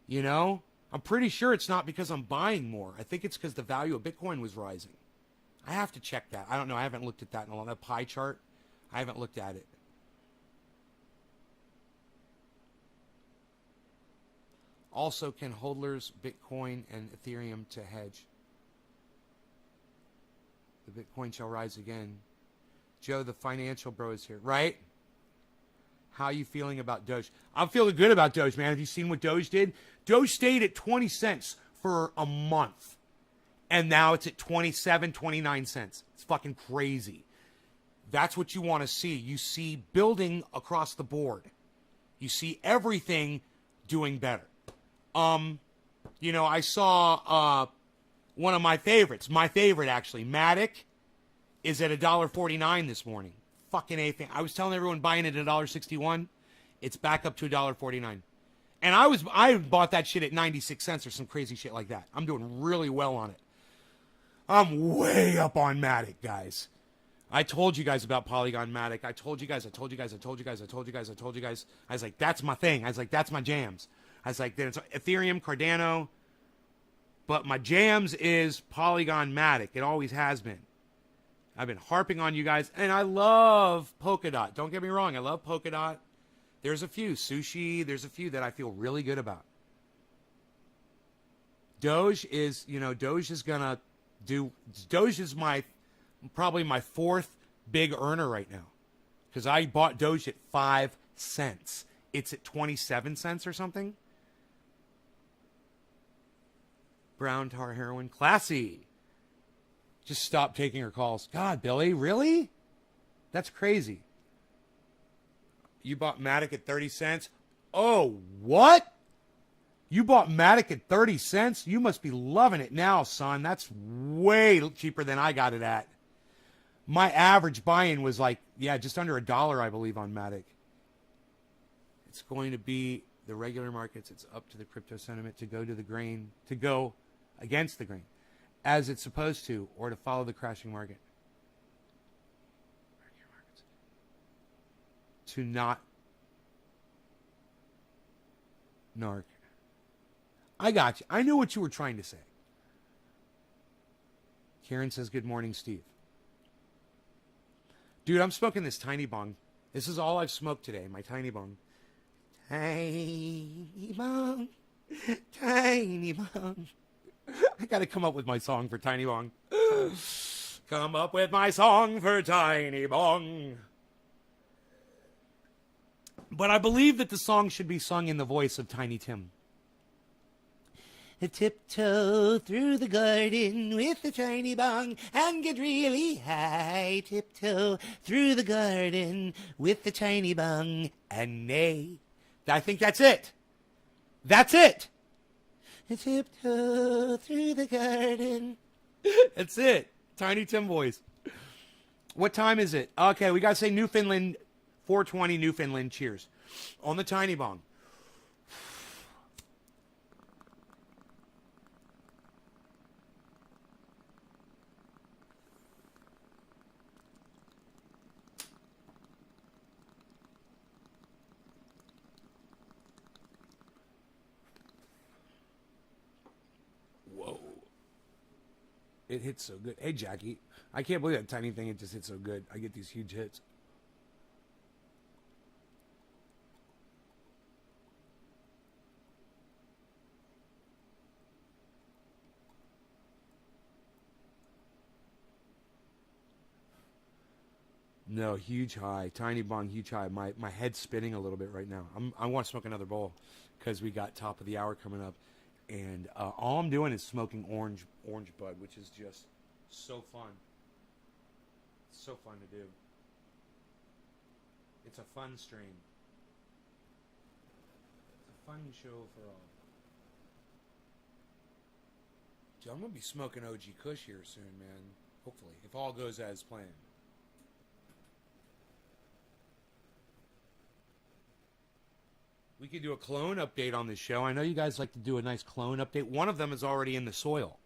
You know? I'm pretty sure it's not because I'm buying more. I think it's because the value of Bitcoin was rising. I have to check that. I don't know. I haven't looked at that in a long time. That pie chart, I haven't looked at it. Also, can hodlers Bitcoin and Ethereum to hedge? The Bitcoin shall rise again. Joe, the financial bro, is here. Right? How are you feeling about Doge? I'm feeling good about Doge, man. Have you seen what Doge did? Doge stayed at 20 cents for a month. And now it's at 27, 29 cents. It's fucking crazy. That's what you want to see. You see building across the board. You see everything doing better. You know, I saw one of my favorites. My favorite, actually. Matic is at $1.49 this morning. Fucking anything. I was telling everyone buying it at $1.61. It's back up to $1.49. And I bought that shit at 96 cents or some crazy shit like that. I'm doing really well on it. I'm way up on Matic, guys. I told you guys about Polygon Matic. I told you guys. I was like, that's my thing. I was like, that's my jams. I was like, then it's Ethereum, Cardano. But my jams is Polygon Matic. It always has been. I've been harping on you guys. And I love Polkadot. Don't get me wrong. I love Polkadot. There's a few. Sushi. There's a few that I feel really good about. Doge is going to do. Doge is probably my fourth big earner right now. Because I bought Doge at 5 cents. It's at 27 cents or something. Brown tar heroin. Classy. Just stop taking her calls. God, Billy, really? That's crazy. You bought Matic at 30 cents? Oh, what? You bought Matic at 30 cents? You must be loving it now, son. That's way cheaper than I got it at. My average buy-in was like, just under $1, I believe, on Matic. It's going to be the regular markets. It's up to the crypto sentiment to go to the grain, to go against the grain, as it's supposed to, or to follow the crashing market. To not narc. I got you. I knew what you were trying to say. Karen says, good morning, Steve. Dude, I'm smoking this tiny bong. This is all I've smoked today, my tiny bong. Tiny bong, tiny bong. I got to come up with my song for Tiny Bong. Come up with my song for Tiny Bong. But I believe that the song should be sung in the voice of Tiny Tim. Tiptoe through the garden with the tiny bong and get really high. Tiptoe through the garden with the tiny bong and neigh. I think that's it. That's it. Tiptoe through the garden. That's it. Tiny Tim voice. What time is it? Okay, we got to say Newfoundland, 4:20 Newfoundland. Cheers. On the tiny bong. It hits so good. Hey, Jackie. I can't believe that tiny thing. It just hits so good. I get these huge hits. No, huge high. Tiny bong, huge high. My head's spinning a little bit right now. I want to smoke another bowl because we got top of the hour coming up. And all I'm doing is smoking orange bud, which is just so fun. It's so fun to do. It's a fun stream. It's a fun show for all. I'm going to be smoking OG Kush here soon, man. Hopefully, if all goes as planned. We could do a clone update on this show. I know you guys like to do a nice clone update. One of them is already in the soil.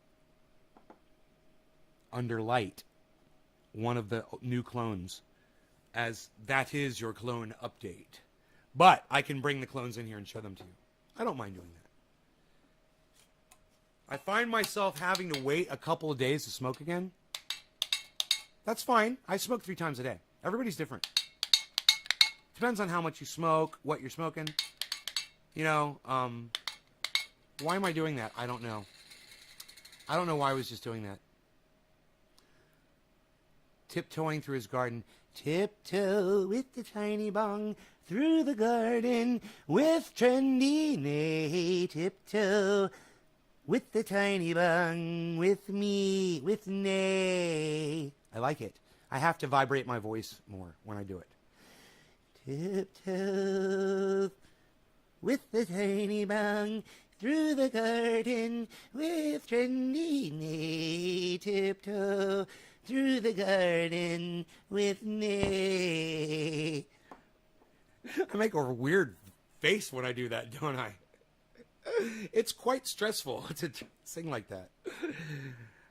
Under light. One of the new clones. As that is your clone update. But I can bring the clones in here and show them to you. I don't mind doing that. I find myself having to wait a couple of days to smoke again. That's fine. I smoke 3 times a day. Everybody's different. Depends on how much you smoke, what you're smoking. You know, why am I doing that? I don't know. I don't know why I was just doing that. Tiptoeing through his garden. Tiptoe with the tiny bong through the garden with trendy nay. Tiptoe with the tiny bong with me, with nay. I like it. I have to vibrate my voice more when I do it. Tiptoe with the tiny bong through the garden with trendy nay. Tiptoe through the garden with me. I make a weird face when I do that, don't I? It's quite stressful to sing like that.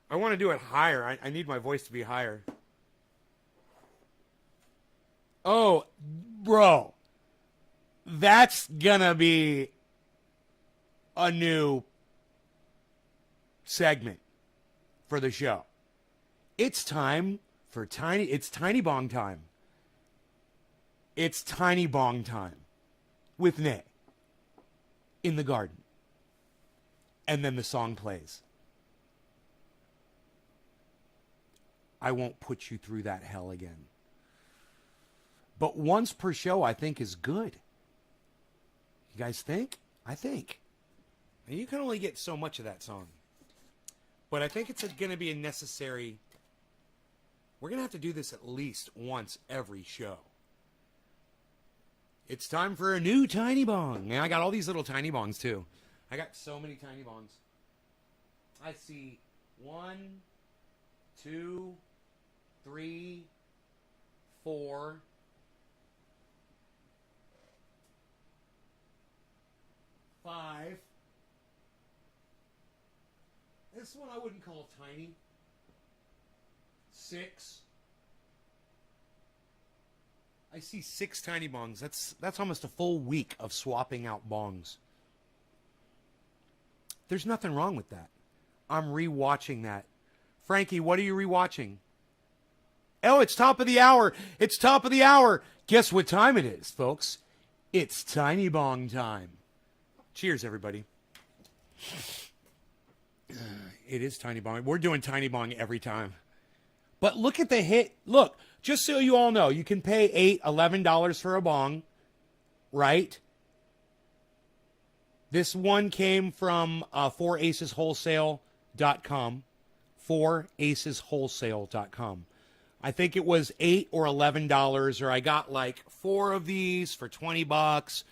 I want to do it higher. I need my voice to be higher. Oh, bro. That's gonna be a new segment for the show. It's time for it's Tiny Bong time. It's Tiny Bong time with Nay in the garden. And then the song plays. I won't put you through that hell again. But once per show, I think, is good. You guys think? I think. And you can only get so much of that song. But I think it's going to be a necessary... We're going to have to do this at least once every show. It's time for a new Tiny Bong. And I got all these little Tiny Bongs, too. I got so many Tiny Bongs. I see 1, 2, 3, 4... 5. This one I wouldn't call tiny. 6. I see 6 Tiny Bongs. That's almost a full week of swapping out bongs. There's nothing wrong with that. I'm rewatching that. Frankie, what are you rewatching? Oh, it's top of the hour. It's top of the hour. Guess what time it is, folks? It's Tiny Bong time. Cheers, everybody. It is Tiny Bong. We're doing Tiny Bong every time. But look at the hit. Look, just so you all know, you can pay $8, $11 for a bong, right? This one came from 4aceswholesale.com. 4aceswholesale.com. I think it was $8 or $11, or I got like 4 of these for $20.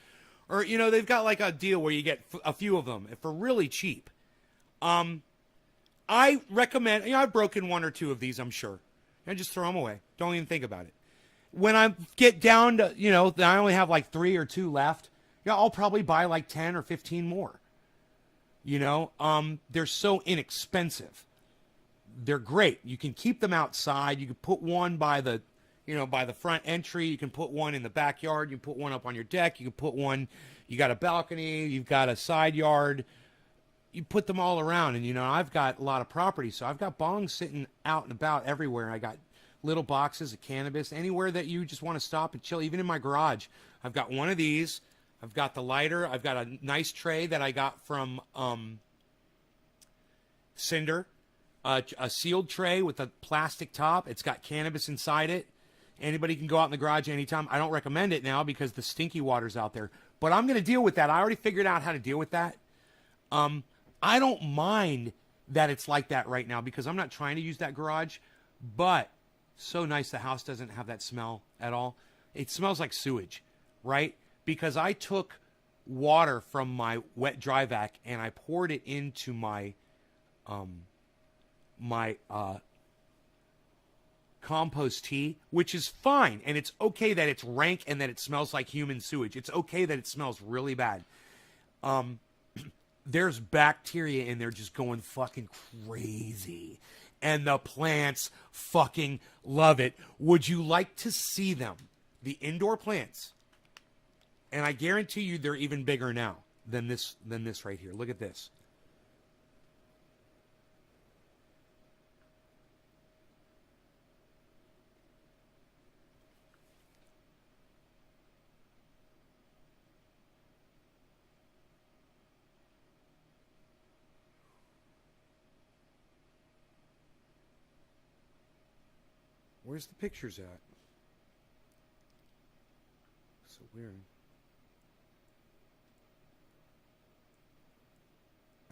Or, you know, they've got like a deal where you get a few of them for really cheap. I recommend, you know, I've broken 1 or 2 of these, I'm sure. And just throw them away. Don't even think about it. When I get down to, you know, I only have like 3 or 2 left, you know, I'll probably buy like 10 or 15 more. You know, they're so inexpensive. They're great. You can keep them outside. You can put one by the, you know, by the front entry. You can put one in the backyard. You can put one up on your deck. You can put one, you got a balcony. You've got a side yard. You put them all around. And, you know, I've got a lot of property. So I've got bongs sitting out and about everywhere. I got little boxes of cannabis. Anywhere that you just want to stop and chill. Even in my garage. I've got one of these. I've got the lighter. I've got a nice tray that I got from Cinder. A sealed tray with a plastic top. It's got cannabis inside it. Anybody can go out in the garage anytime. I don't recommend it now because the stinky water's out there. But I'm going to deal with that. I already figured out how to deal with that. I don't mind that it's like that right now because I'm not trying to use that garage. But so nice the house doesn't have that smell at all. It smells like sewage, right? Because I took water from my wet dry vac and I poured it into my my compost tea, which is fine, and it's okay that it's rank and that it smells like human sewage. It's okay that it smells really bad. There's bacteria in there just going fucking crazy, and the plants fucking love it. Would you like to see them? The indoor plants, and I guarantee you they're even bigger now than this right here. Look at this. Where's the pictures at? So weird.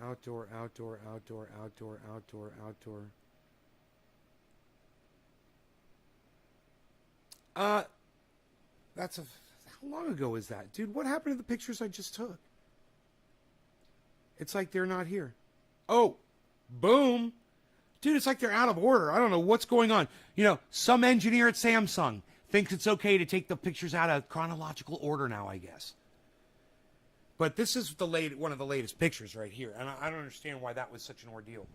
Outdoor, outdoor, outdoor, outdoor, outdoor, outdoor. That's a... How long ago is that? Dude, what happened to the pictures I just took? It's like they're not here. Oh, boom. Dude, it's like they're out of order. I don't know what's going on. You know, some engineer at Samsung thinks it's okay to take the pictures out of chronological order now, I guess. But this is one of the latest pictures right here. And I don't understand why that was such an ordeal.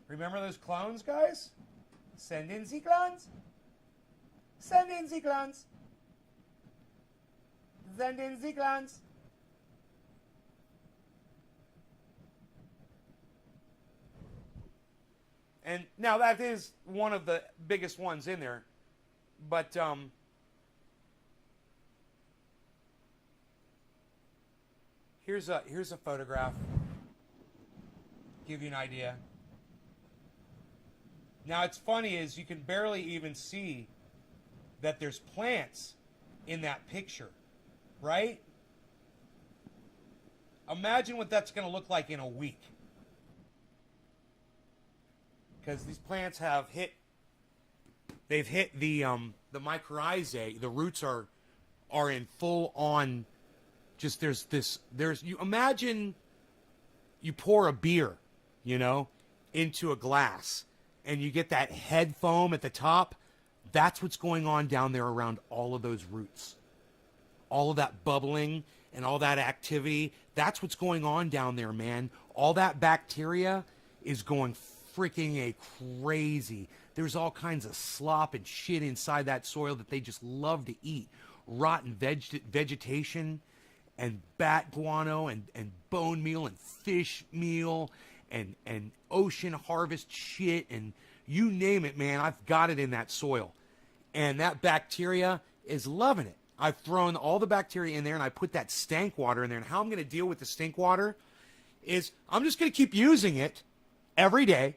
Remember those clones, guys? Send in the clones. Send in the clones. Send in the clones. And now that is one of the biggest ones in there. But here's a photograph. Give you an idea. Now it's funny is you can barely even see that there's plants in that picture, right? Imagine what that's going to look like in a week. Because these plants have they've hit the mycorrhizae. The roots are in full on. Just you imagine you pour a beer, into a glass, and you get that head foam at the top. That's what's going on down there around all of those roots. All of that bubbling and all that activity. That's what's going on down there, man. All that bacteria is going freaking crazy. There's all kinds of slop and shit inside that soil that they just love to eat. Rotten vegetation and bat guano and bone meal and fish meal and ocean harvest shit and you name it, man. I've got it in that soil. And that bacteria is loving it. I've thrown all the bacteria in there and I put that stank water in there. And how I'm going to deal with the stink water is I'm just going to keep using it every day.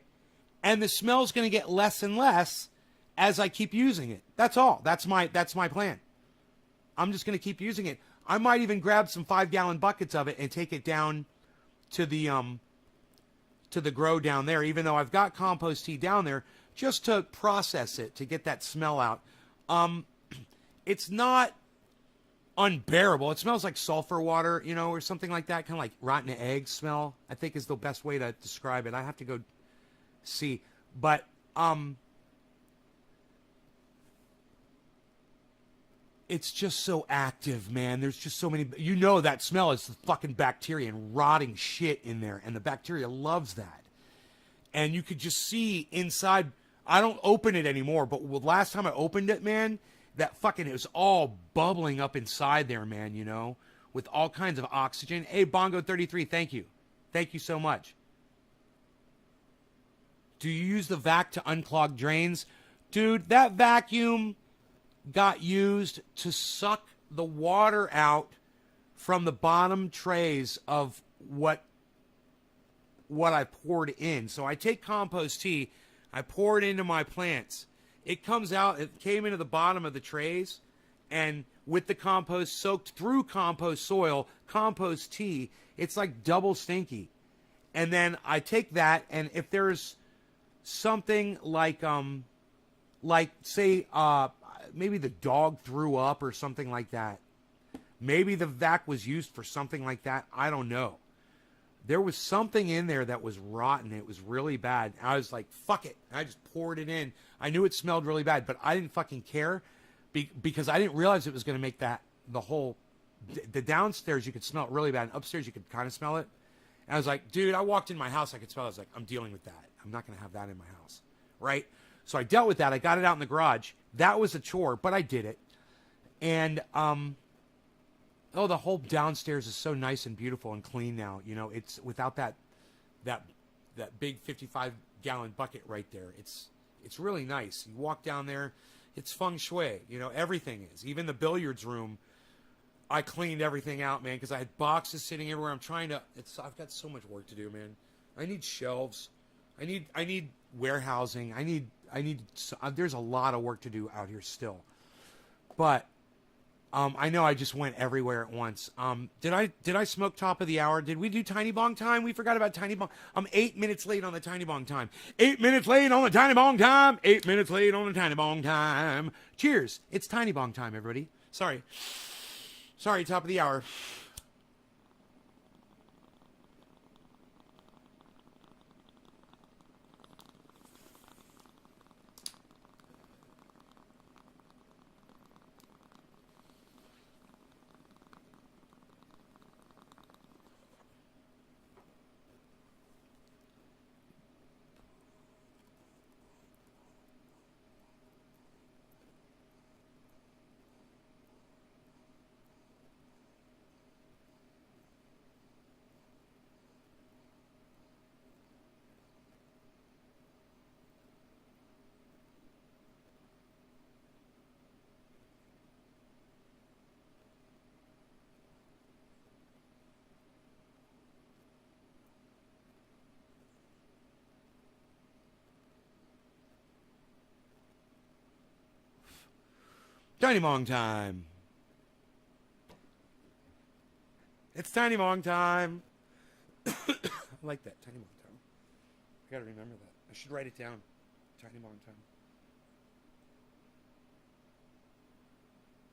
And the smell's going to get less and less as I keep using it. That's all. That's my plan. I'm just going to keep using it. I might even grab some 5-gallon buckets of it and take it down to the grow down there, even though I've got compost tea down there, just to process it, to get that smell out. It's not unbearable. It smells like sulfur water, or something like that, kind of like rotten egg smell, I think is the best way to describe it. I have to go see, but it's just so active, man. There's just so many, that smell is the fucking bacteria and rotting shit in there, and the bacteria loves that. And you could just see inside. I don't open it anymore, but last time I opened it, man, that fucking, it was all bubbling up inside there, man, with all kinds of oxygen. Hey, Bongo33, thank you. Thank you so much. Do you use the vac to unclog drains? Dude, that vacuum got used to suck the water out from the bottom trays of what I poured in. So I take compost tea, I pour it into my plants. It comes out, it came into the bottom of the trays, and with the compost soaked through compost soil, compost tea, it's like double stinky. And then I take that, and if there's something like say maybe the dog threw up or something like that, Maybe the vac was used for something like that. I don't know. There was something in there that was rotten. It was really bad. I was like, fuck it. I just poured it in. I knew it smelled really bad, but I didn't fucking care because I didn't realize it was going to make that the whole, the downstairs you could smell it really bad. And upstairs you could kind of smell it. And I was like, dude, I walked in my house. I could smell it. I was like, I'm dealing with that. I'm not going to have that in my house. Right? So I dealt with that. I got it out in the garage. That was a chore, but I did it. And, the whole downstairs is so nice and beautiful and clean now. You know, it's without that big 55-gallon bucket right there. It's really nice. You walk down there, it's feng shui. You know, everything is. Even the billiards room, I cleaned everything out, man, because I had boxes sitting everywhere. I've got so much work to do, man. I need shelves. I need warehousing. There's a lot of work to do out here still. But I know I just went everywhere at once. Did I smoke top of the hour? Did we do Tiny Bong time? We forgot about Tiny Bong. I'm 8 minutes late on the Tiny Bong time. 8 minutes late on the Tiny Bong time. 8 minutes late on the Tiny Bong time. Cheers. It's Tiny Bong time, everybody. Sorry, top of the hour. Tiny Bong time. It's Tiny Bong time. I like that, Tiny Bong time. I gotta remember that. I should write it down. Tiny Bong time.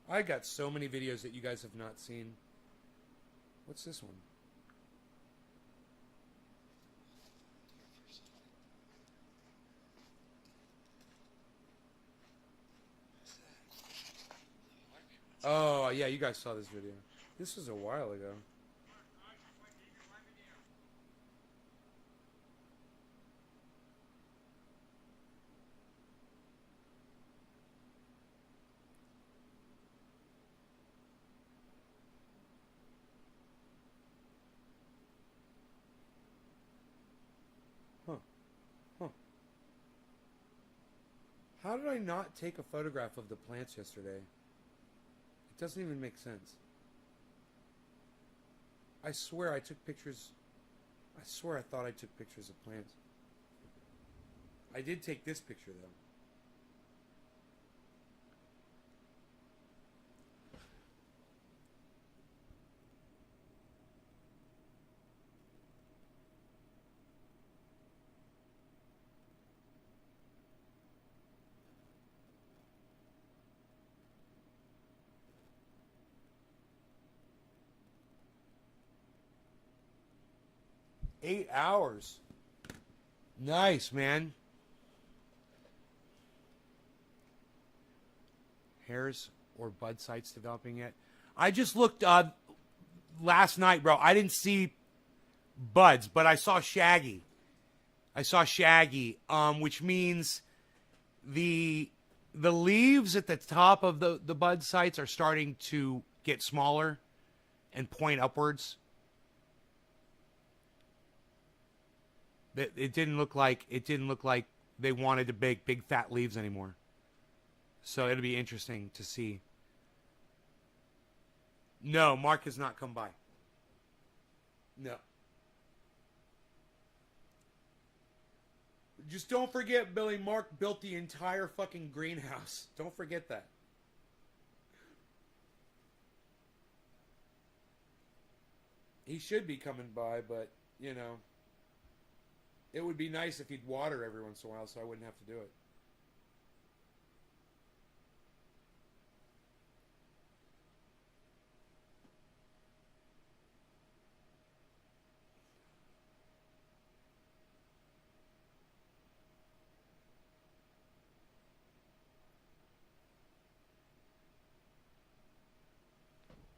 I got so many videos that you guys have not seen. What's this one? Oh, yeah, you guys saw this video. This was a while ago. Huh. How did I not take a photograph of the plants yesterday? It doesn't even make sense. I swear I took pictures. I swear I thought I took pictures of plants. I did take this picture, though. Eight hours. Nice, man. Hairs or bud sites developing yet? I just looked last night, bro. I didn't see buds, but I saw shaggy. Which means the leaves at the top of the bud sites are starting to get smaller and point upwards. It didn't look like they wanted to bake big fat leaves anymore. So it'll be interesting to see. No, Mark has not come by. No. Just don't forget, Billy, Mark built the entire fucking greenhouse. Don't forget that. He should be coming by, but, you know, it would be nice if he'd water every once in a while so I wouldn't have to do it.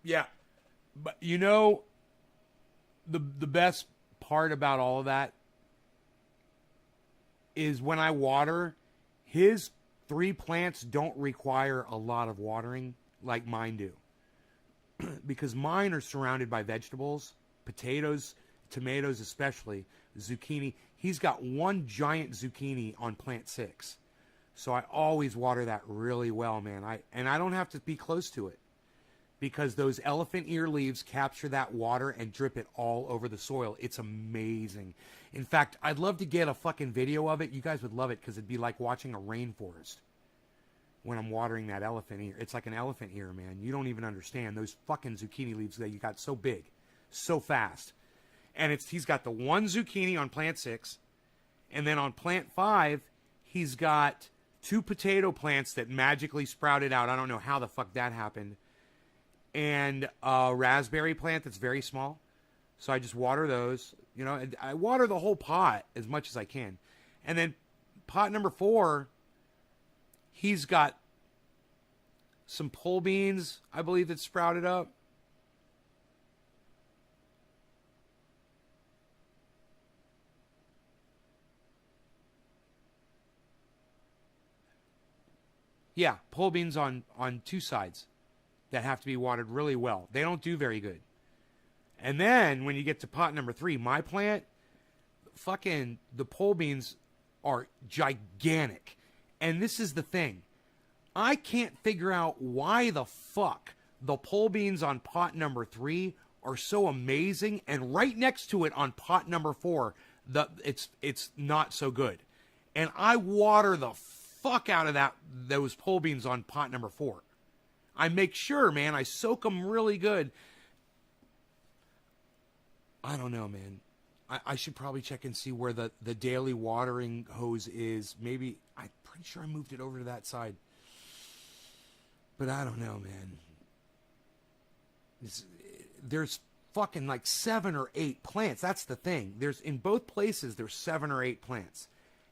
Yeah. But you know, the best part about all of that is when I water, his 3 plants don't require a lot of watering like mine do. Because mine are surrounded by vegetables, potatoes, tomatoes especially, zucchini. He's got one giant zucchini on plant 6. So I always water that really well, man. I don't have to be close to it because those elephant ear leaves capture that water and drip it all over the soil. It's amazing. In fact, I'd love to get a fucking video of it. You guys would love it because it'd be like watching a rainforest when I'm watering that elephant ear. It's like an elephant ear, man. You don't even understand. Those fucking zucchini leaves that you got so big, so fast. And he's got the one zucchini on plant 6. And then on plant 5, he's got 2 potato plants that magically sprouted out. I don't know how the fuck that happened. And a raspberry plant that's very small. So I just water those. You know, and I water the whole pot as much as I can. And then pot number 4, he's got some pole beans, I believe, that sprouted up. Yeah, pole beans on 2 sides that have to be watered really well. They don't do very good. And then when you get to pot number 3, my plant, fucking the pole beans are gigantic. And this is the thing. I can't figure out why the fuck the pole beans on pot number 3 are so amazing, and right next to it on pot number 4, it's not so good. And I water the fuck out of those pole beans on pot number 4. I make sure, man, I soak them really good. I don't know, man. I should probably check and see where the daily watering hose is. Maybe, I'm pretty sure I moved it over to that side. But I don't know, man. There's fucking like 7 or 8 plants. That's the thing. In both places, there's 7 or 8 plants.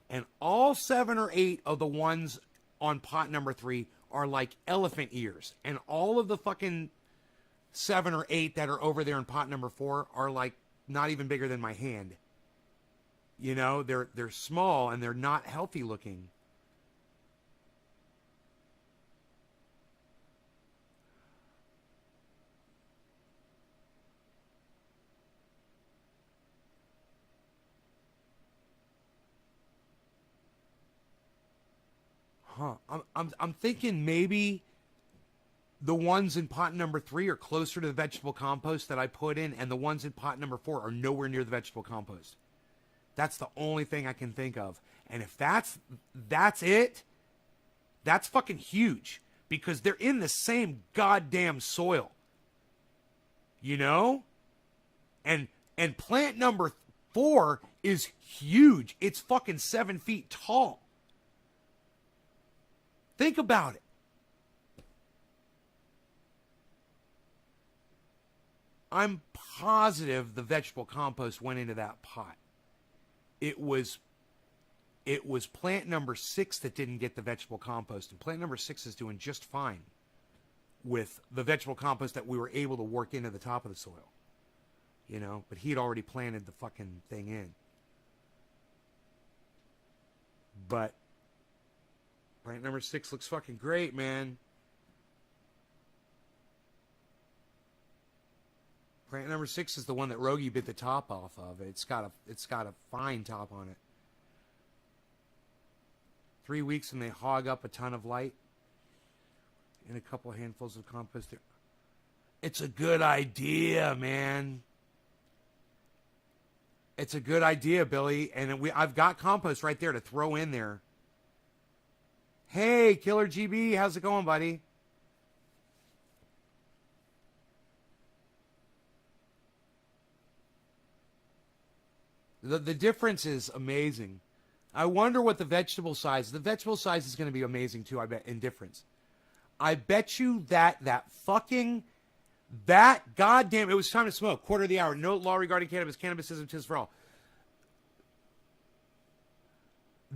And all 7 or 8 of the ones on pot number 3 are like elephant ears. And all of the fucking 7 or 8 that are over there in pot number 4 are like not even bigger than my hand. You know, they're small and they're not healthy looking. Huh. I'm thinking maybe the ones in pot number 3 are closer to the vegetable compost that I put in, and the ones in pot number 4 are nowhere near the vegetable compost. That's the only thing I can think of. And if that's it, that's fucking huge, because they're in the same goddamn soil. You know? And plant number 4 is huge. It's fucking 7 feet tall. Think about it. I'm positive the vegetable compost went into that pot. It was plant number 6 that didn't get the vegetable compost. And plant number 6 is doing just fine with the vegetable compost that we were able to work into the top of the soil. You know, but he had already planted the fucking thing in. But plant number 6 looks fucking great, man. Plant number 6 is the one that Rogie bit the top off of. It's got a fine top on it. 3 weeks and they hog up a ton of light. And a couple handfuls of compost there. It's a good idea, man. It's a good idea, Billy. And I've got compost right there to throw in there. Hey, Killer GB, how's it going, buddy? The difference is amazing. I wonder what the vegetable size is going to be amazing too, I bet, in difference. I bet you that goddamn, it was time to smoke. Quarter of the hour. No law regarding cannabis. Cannabis isn't tis for all.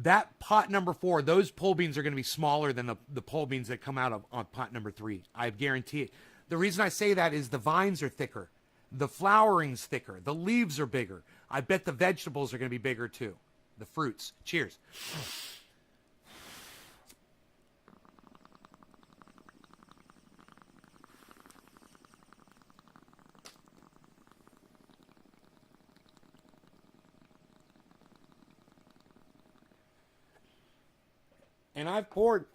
That pot number 4, those pole beans are going to be smaller than the pole beans that come out of on pot number 3. I guarantee it. The reason I say that is the vines are thicker. The flowering's thicker. The leaves are bigger. I bet the vegetables are going to be bigger too. The fruits. Cheers. And I poured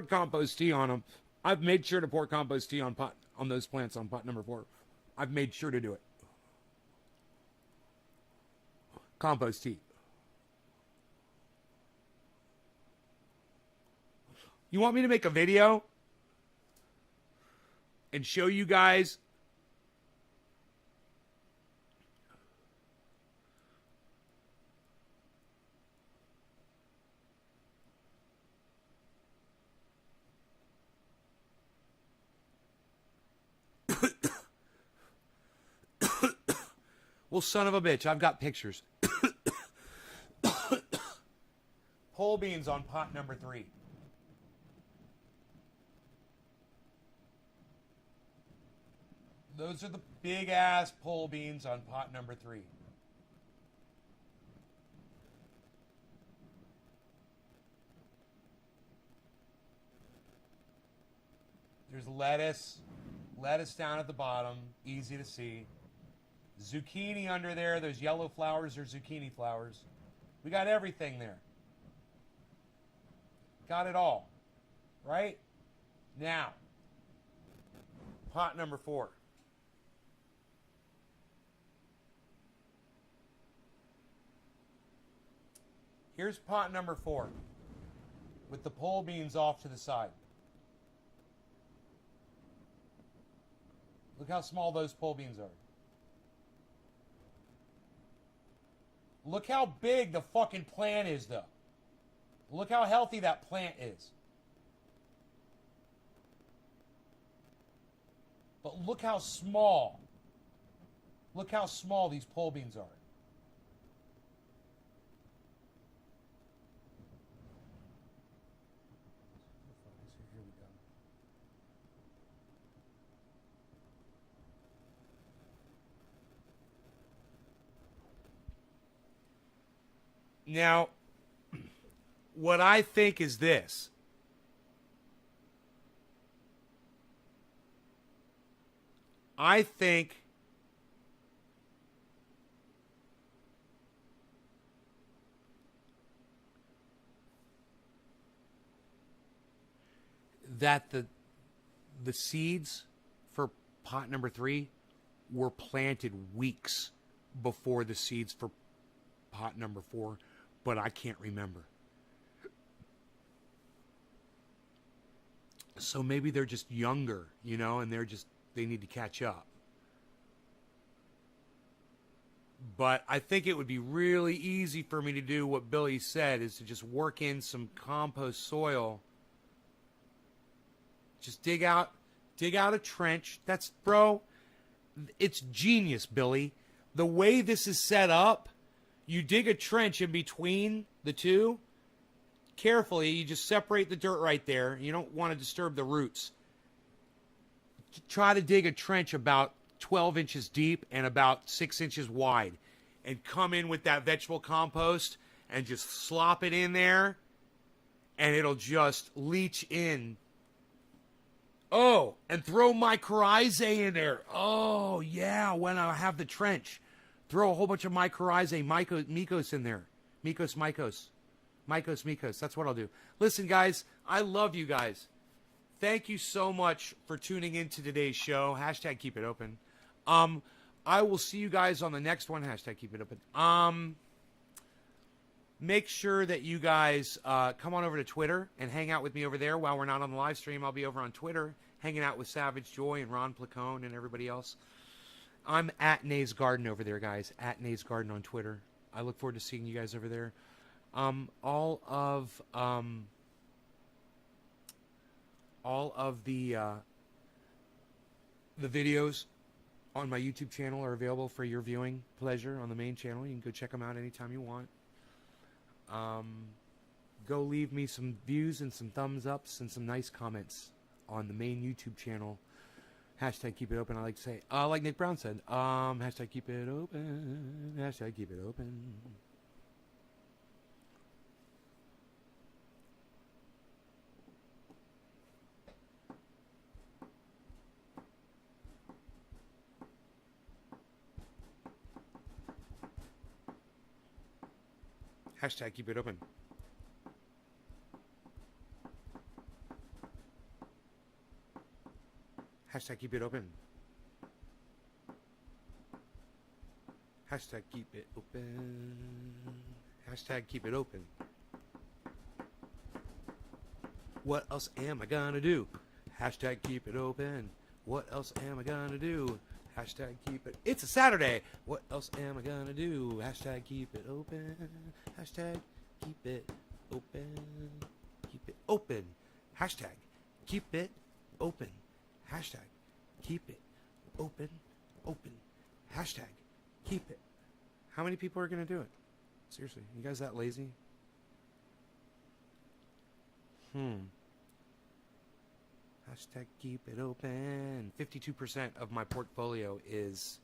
compost tea on them. I've made sure to pour compost tea on those plants on pot number 4. I've made sure to do it. Compost tea. You want me to make a video and show you guys well, son of a bitch, I've got pictures. Pole beans on pot number 3. Those are the big ass pole beans on pot number 3. There's lettuce down at the bottom, easy to see. Zucchini under there, those yellow flowers are zucchini flowers. We got everything there. Got it all. Right? Now, pot number 4. Here's pot number 4 with the pole beans off to the side. Look how small those pole beans are. Look how big the fucking plant is, though. Look how healthy that plant is. But look how small. Look how small these pole beans are. Here we go. Now, what I think is this. I think that the seeds for pot number 3 were planted weeks before the seeds for pot number 4, but I can't remember. So maybe they're just younger, you know, and they need to catch up. But I think it would be really easy for me to do what Billy said, is to just work in some compost soil. Just dig out a trench. That's, bro, it's genius, Billy. The way this is set up, you dig a trench in between the two. Carefully, you just separate the dirt right there. You don't want to disturb the roots. Try to dig a trench about 12 inches deep and about 6 inches wide. And come in with that vegetable compost and just slop it in there. And it'll just leach in. Oh, and throw mycorrhizae in there. Oh, yeah, when I have the trench. Throw a whole bunch of mycorrhizae, mycos in there. Mycos. That's what I'll do. Listen, guys, I love you guys. Thank you so much for tuning in to today's show. Hashtag keep it open. I will see you guys on the next one. Hashtag keep it open. Make sure that you guys come on over to Twitter and hang out with me over there. While we're not on the live stream, I'll be over on Twitter hanging out with Savage Joy and Ron Placone and everybody else. I'm at Nays Garden over there, guys. At Nays Garden on Twitter. I look forward to seeing you guys over there. All of the videos on my YouTube channel are available for your viewing pleasure on the main channel. You can go check them out anytime you want. Go leave me some views and some thumbs ups and some nice comments on the main YouTube channel Hashtag keep it open. I like to say, like Nick Brown said, hashtag keep it open. Hashtag keep it open. Hashtag keep it open. Hashtag keep it open. Hashtag keep it open. Hashtag keep it open. What else am I gonna do? Hashtag keep it open. What else am I gonna do? Hashtag keep it. It's a Saturday. What else am I gonna do? Hashtag keep it open. Hashtag keep it open. Keep it open. Hashtag keep it open. Hashtag keep it open. Open. Hashtag keep it. How many people are gonna do it? Seriously, you guys that lazy? Hashtag keep it open. 52% of my portfolio is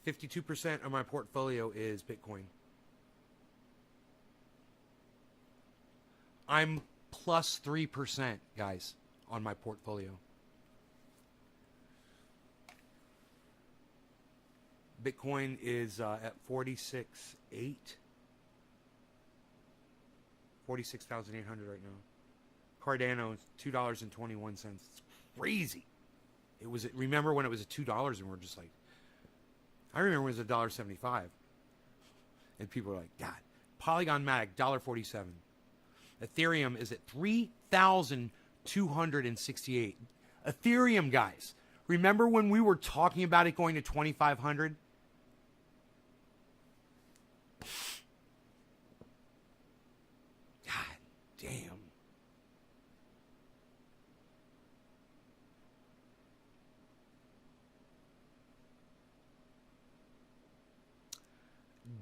52% of my portfolio is Bitcoin. I'm plus 3%, guys, on my portfolio. Bitcoin is at 46.8. 46,800 right now. Cardano is $2.21. It's crazy. It was. Remember when it was at $2 and we're just like, I remember when it was $1.75, and people were like, God. Polygon Matic $1.47. Ethereum is at 3,268. Ethereum, guys. Remember when we were talking about it going to 2,500? God damn.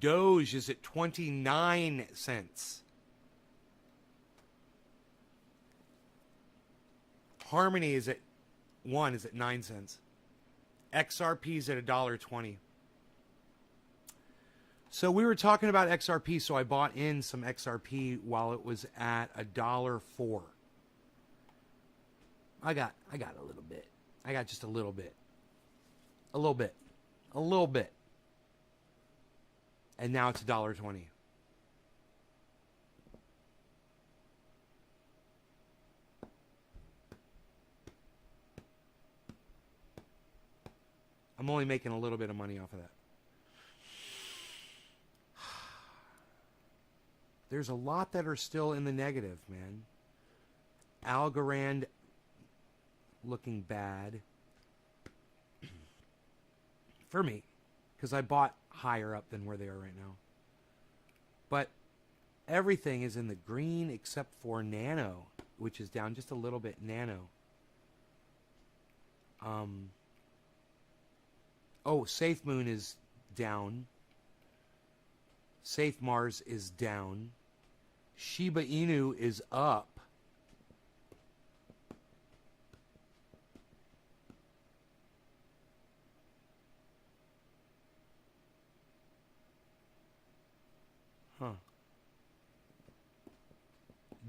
Doge is at 29 cents. Harmony is at 9 cents. XRP is at $1.20. So we were talking about XRP, so I bought in some XRP while it was at $1.04. I got a little bit. I got just a little bit. A little bit. A little bit. And now it's $1.20. I'm only making a little bit of money off of that. There's a lot that are still in the negative, man. Algorand looking bad. For me. Because I bought higher up than where they are right now. But everything is in the green except for Nano, which is down just a little bit. Nano. Safe Moon is down. Safe Mars is down. Shiba Inu is up. Huh.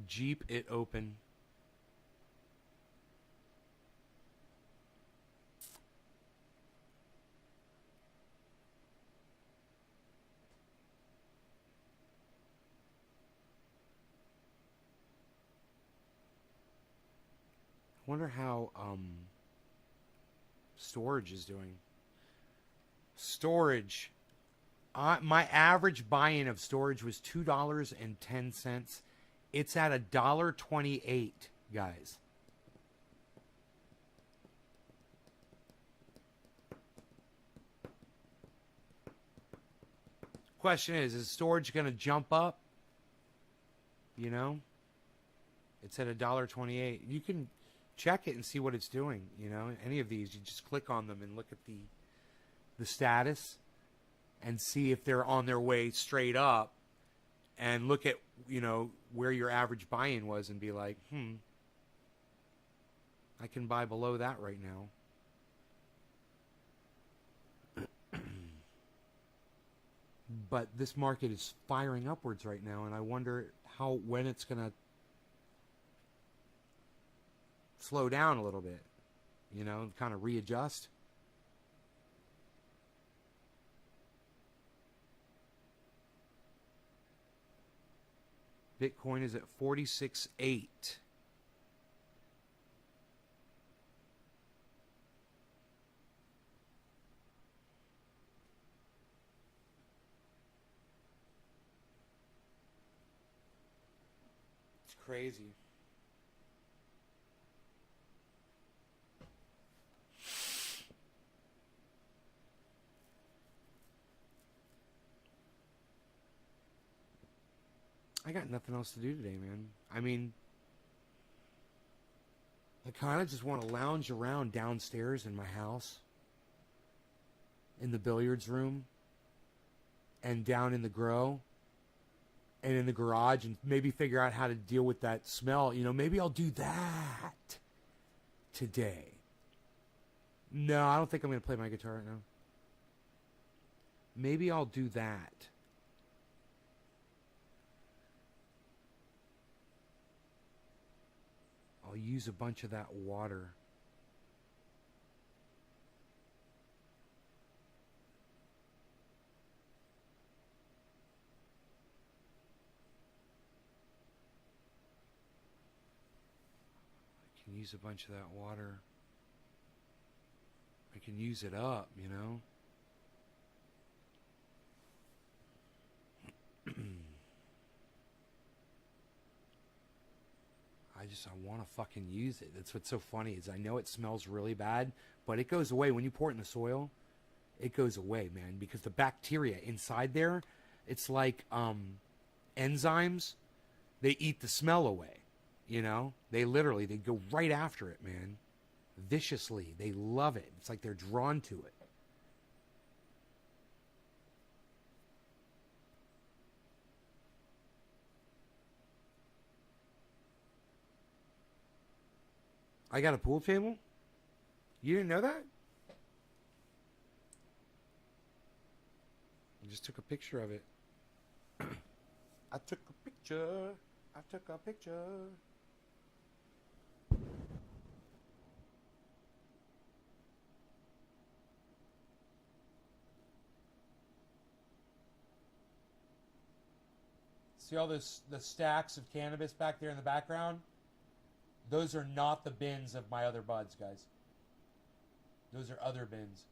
Jeep it open. I wonder how storage is doing. Storage. My average buy-in of storage was $2.10. It's at $1.28, guys. Question is storage going to jump up? You know? It's at $1.28. You can check it and see what it's doing. You know, any of these, you just click on them and look at the status and see if they're on their way straight up, and look at, you know, where your average buy-in was and be like, I can buy below that right now. But this market is firing upwards right now, and I wonder when it's going to slow down a little bit, you know, kind of readjust. Bitcoin is at 46.8. It's crazy. I got nothing else to do today, man. I mean, I kind of just want to lounge around downstairs in my house, in the billiards room, and down in the grow, and in the garage, and maybe figure out how to deal with that smell. You know, maybe I'll do that today. No, I don't think I'm going to play my guitar right now. Maybe I'll do that. I'll use a bunch of that water. I can use a bunch of that water. I can use it up, you know? I want to fucking use it. That's what's so funny is I know it smells really bad, but it goes away. When you pour it in the soil, it goes away, man, because the bacteria inside there, it's like enzymes. They eat the smell away, you know? They go right after it, man. Viciously. They love it. It's like they're drawn to it. I got a pool table? You didn't know that? I just took a picture of it. I took a picture. See all the stacks of cannabis back there in the background? Those are not the bins of my other buds, guys. Those are other bins.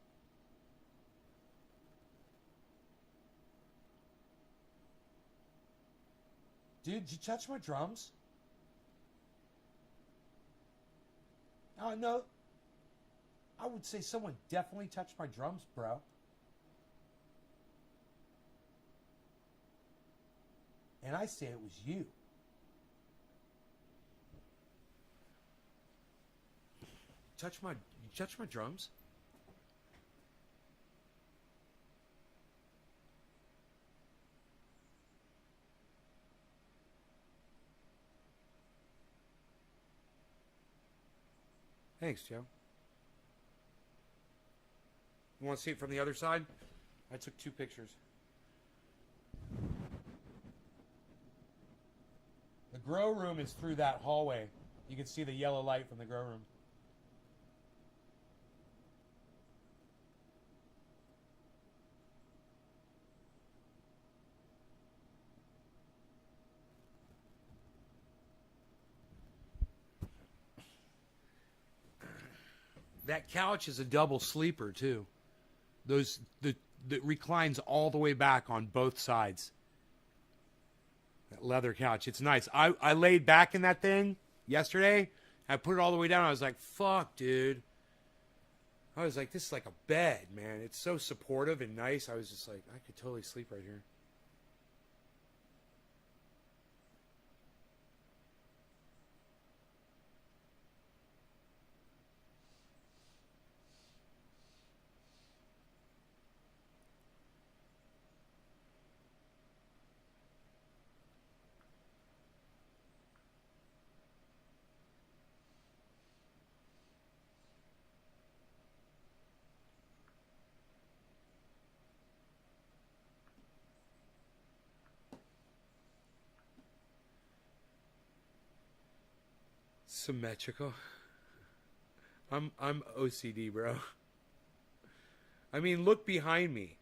Dude, did you touch my drums? Oh, no. I would say someone definitely touched my drums, bro. And I say it was you. You touch my drums? Thanks, Joe. You want to see it from the other side? I took 2 pictures. The grow room is through that hallway. You can see the yellow light from the grow room. That couch is a double sleeper too. That reclines all the way back on both sides. That leather couch, it's nice. I laid back in that thing yesterday. I put it all the way down. I was like, fuck, dude. I was like, this is like a bed, man. It's so supportive and nice. I was just like, I could totally sleep right here. Symmetrical. I'm OCD, bro. I mean, look behind me.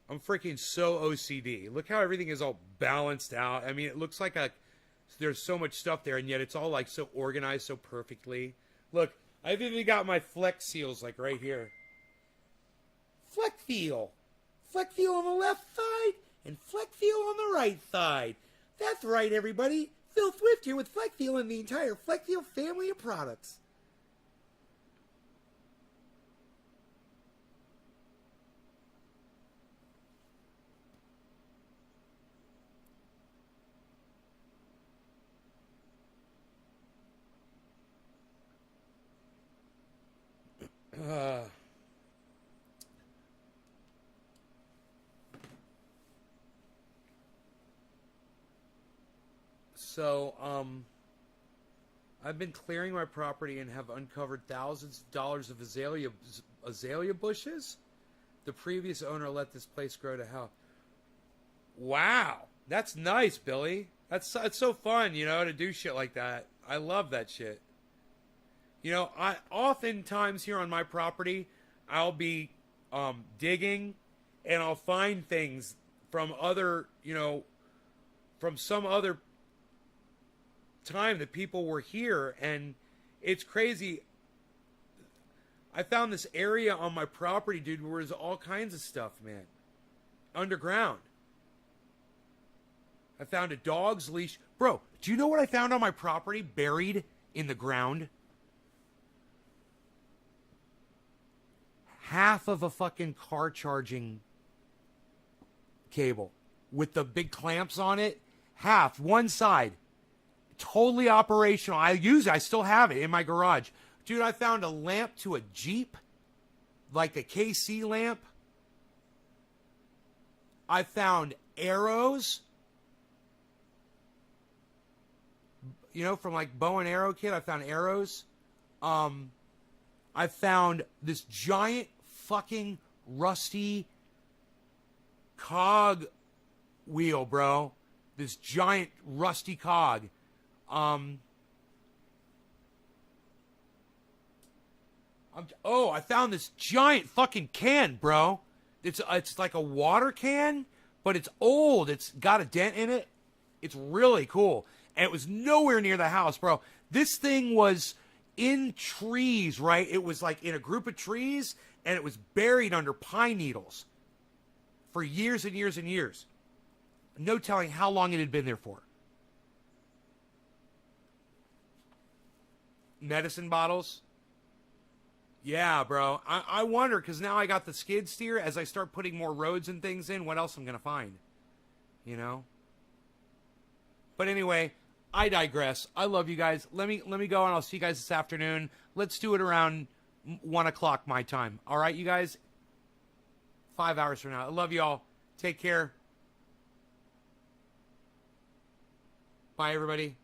I'm freaking so OCD. Look how everything is all balanced out. I mean, it looks like there's so much stuff there, and yet it's all like so organized so perfectly. Look, I've even got my Flex seals like right here. Flex Feel. Flex Feel on the left side and Flex Feel on the right side. That's right, everybody. Phil Swift here with Flex Feel and the entire Flex Feel family of products. So, I've been clearing my property and have uncovered thousands of dollars of azalea bushes. The previous owner let this place grow to hell. Wow, that's nice, Billy. It's so fun, you know, to do shit like that. I love that shit. You know, I oftentimes here on my property, I'll be digging, and I'll find things from other, you know, from some other time that people were here, and it's crazy. I found this area on my property, dude, where there's all kinds of stuff, man. Underground. I found a dog's leash. Bro, do you know what I found on my property buried in the ground? Half of a fucking car charging cable with the big clamps on it. Half, one side. Totally operational. I still have it in my garage. Dude, I found a lamp to a Jeep, like a KC lamp. I found arrows, you know, from like bow and arrow kit. I found arrows. I found this giant fucking rusty cog wheel, bro. This giant rusty cog. I found this giant fucking can, bro. It's like a water can, but it's old. It's got a dent in it. It's really cool. And it was nowhere near the house, bro. This thing was in trees, right? It was like in a group of trees, and it was buried under pine needles for years and years and years. No telling how long it had been there for. Medicine bottles. Yeah, bro. I wonder, because now I got the skid steer. As I start putting more roads and things in, what else I'm going to find? You know? But anyway, I digress. I love you guys. Let me go, and I'll see you guys this afternoon. Let's do it around 1 o'clock my time. All right, you guys? 5 hours from now. I love you all. Take care. Bye, everybody.